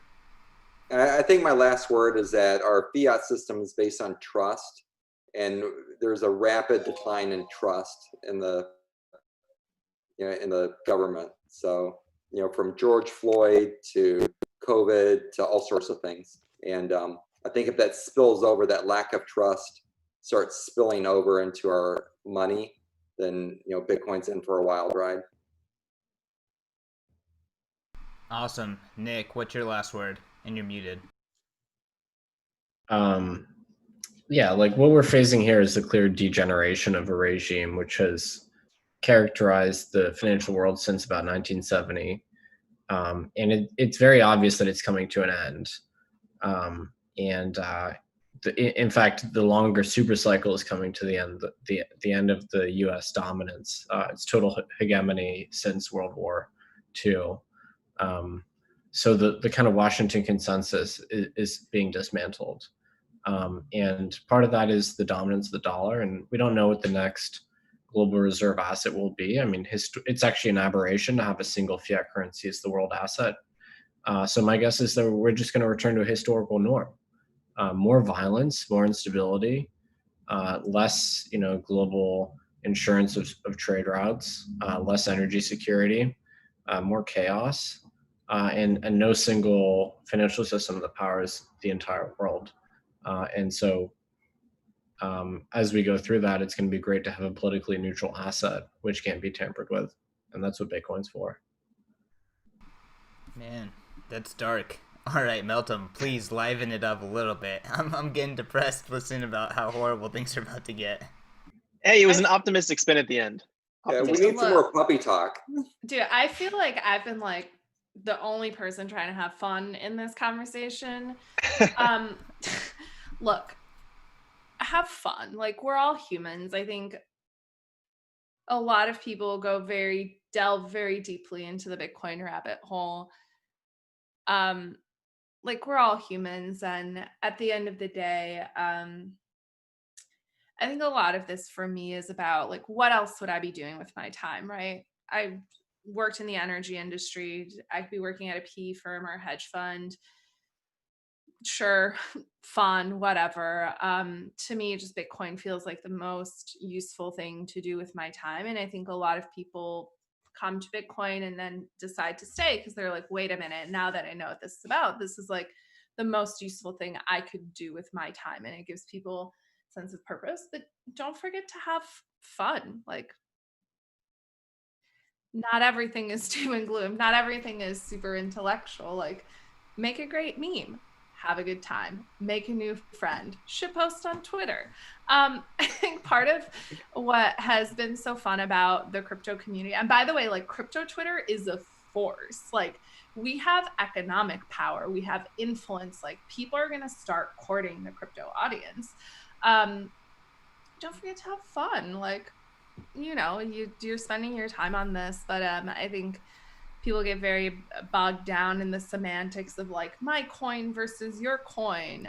I think my last word is that our fiat system is based on trust, and there's a rapid decline in trust in the government. So, from George Floyd to COVID to all sorts of things. And I think if that spills over, that lack of trust starts spilling over into our money, then Bitcoin's in for a wild ride. Awesome. Nick, what's your last word? And you're muted. Yeah, what we're facing here is the clear degeneration of a regime which has characterized the financial world since about 1970. And it's very obvious that it's coming to an end. In fact, the longer super cycle is coming to the end. The end of the U.S. dominance, its total hegemony since World War II. So the kind of Washington consensus is being dismantled, and part of that is the dominance of the dollar, and we don't know what the next global reserve asset will be. I mean, it's actually an aberration to have a single fiat currency as the world asset. So my guess is that we're just going to return to a historical norm. More violence, more instability, less, global insurance of trade routes, less energy security, more chaos, and no single financial system that powers the entire world. And so as we go through that, it's going to be great to have a politically neutral asset, which can't be tampered with. And that's what Bitcoin's for. Man, that's dark. All right, Meltem, please liven it up a little bit. I'm getting depressed listening about how horrible things are about to get. Hey, it was an optimistic spin at the end. Yeah, we need some more puppy talk. Dude, I feel like I've been like the only person trying to have fun in this conversation. Look, have fun. Like, we're all humans. I think a lot of people delve very deeply into the Bitcoin rabbit hole. Like, we're all humans, and at the end of the day, I think a lot of this for me is about, like, what else would I be doing with my time, right? I worked in the energy industry. I could be working at a PE firm or a hedge fund. Sure, fun, whatever. To me, just Bitcoin feels like the most useful thing to do with my time. And I think a lot of people come to Bitcoin and then decide to stay because they're like, wait a minute, now that I know what this is about, this is like the most useful thing I could do with my time. And it gives people a sense of purpose. But don't forget to have fun. Like, not everything is doom and gloom. Not everything is super intellectual. Like, make a great meme. Have a good time, make a new friend, shitpost on Twitter. I think part of what has been so fun about the crypto community, and by the way, like, crypto Twitter is a force. Like, we have economic power, we have influence. Like, people are going to start courting the crypto audience. Don't forget to have fun. Like, you're spending your time on this, but I think people get very bogged down in the semantics of, like, my coin versus your coin,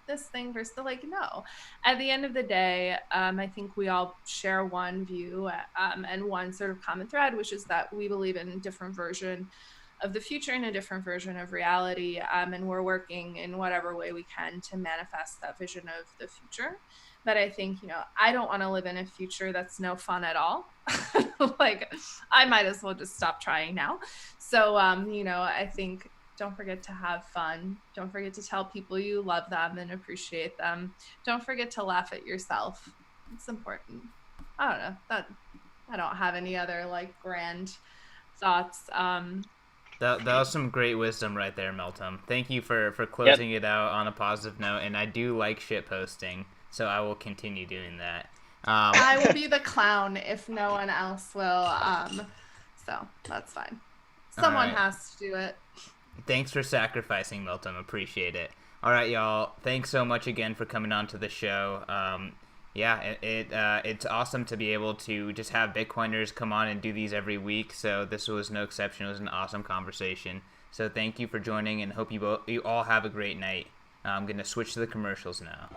this thing versus no. At the end of the day, I think we all share one view and one sort of common thread, which is that we believe in a different version of the future and a different version of reality, and we're working in whatever way we can to manifest that vision of the future. But I think, I don't want to live in a future that's no fun at all. Like, I might as well just stop trying now. So, I think don't forget to have fun. Don't forget to tell people you love them and appreciate them. Don't forget to laugh at yourself. It's important. I don't know. I don't have any other, like, grand thoughts. That was some great wisdom right there, Meltem. Thank you for closing it out on a positive note. And I do like shit posting, so I will continue doing that. I will be the clown if no one else will. So that's fine. Someone has to do it. Thanks for sacrificing, Meltem. Appreciate it. All right, y'all. Thanks so much again for coming on to the show. It's awesome to be able to just have Bitcoiners come on and do these every week. So this was no exception. It was an awesome conversation. So thank you for joining, and hope you all have a great night. I'm going to switch to the commercials now.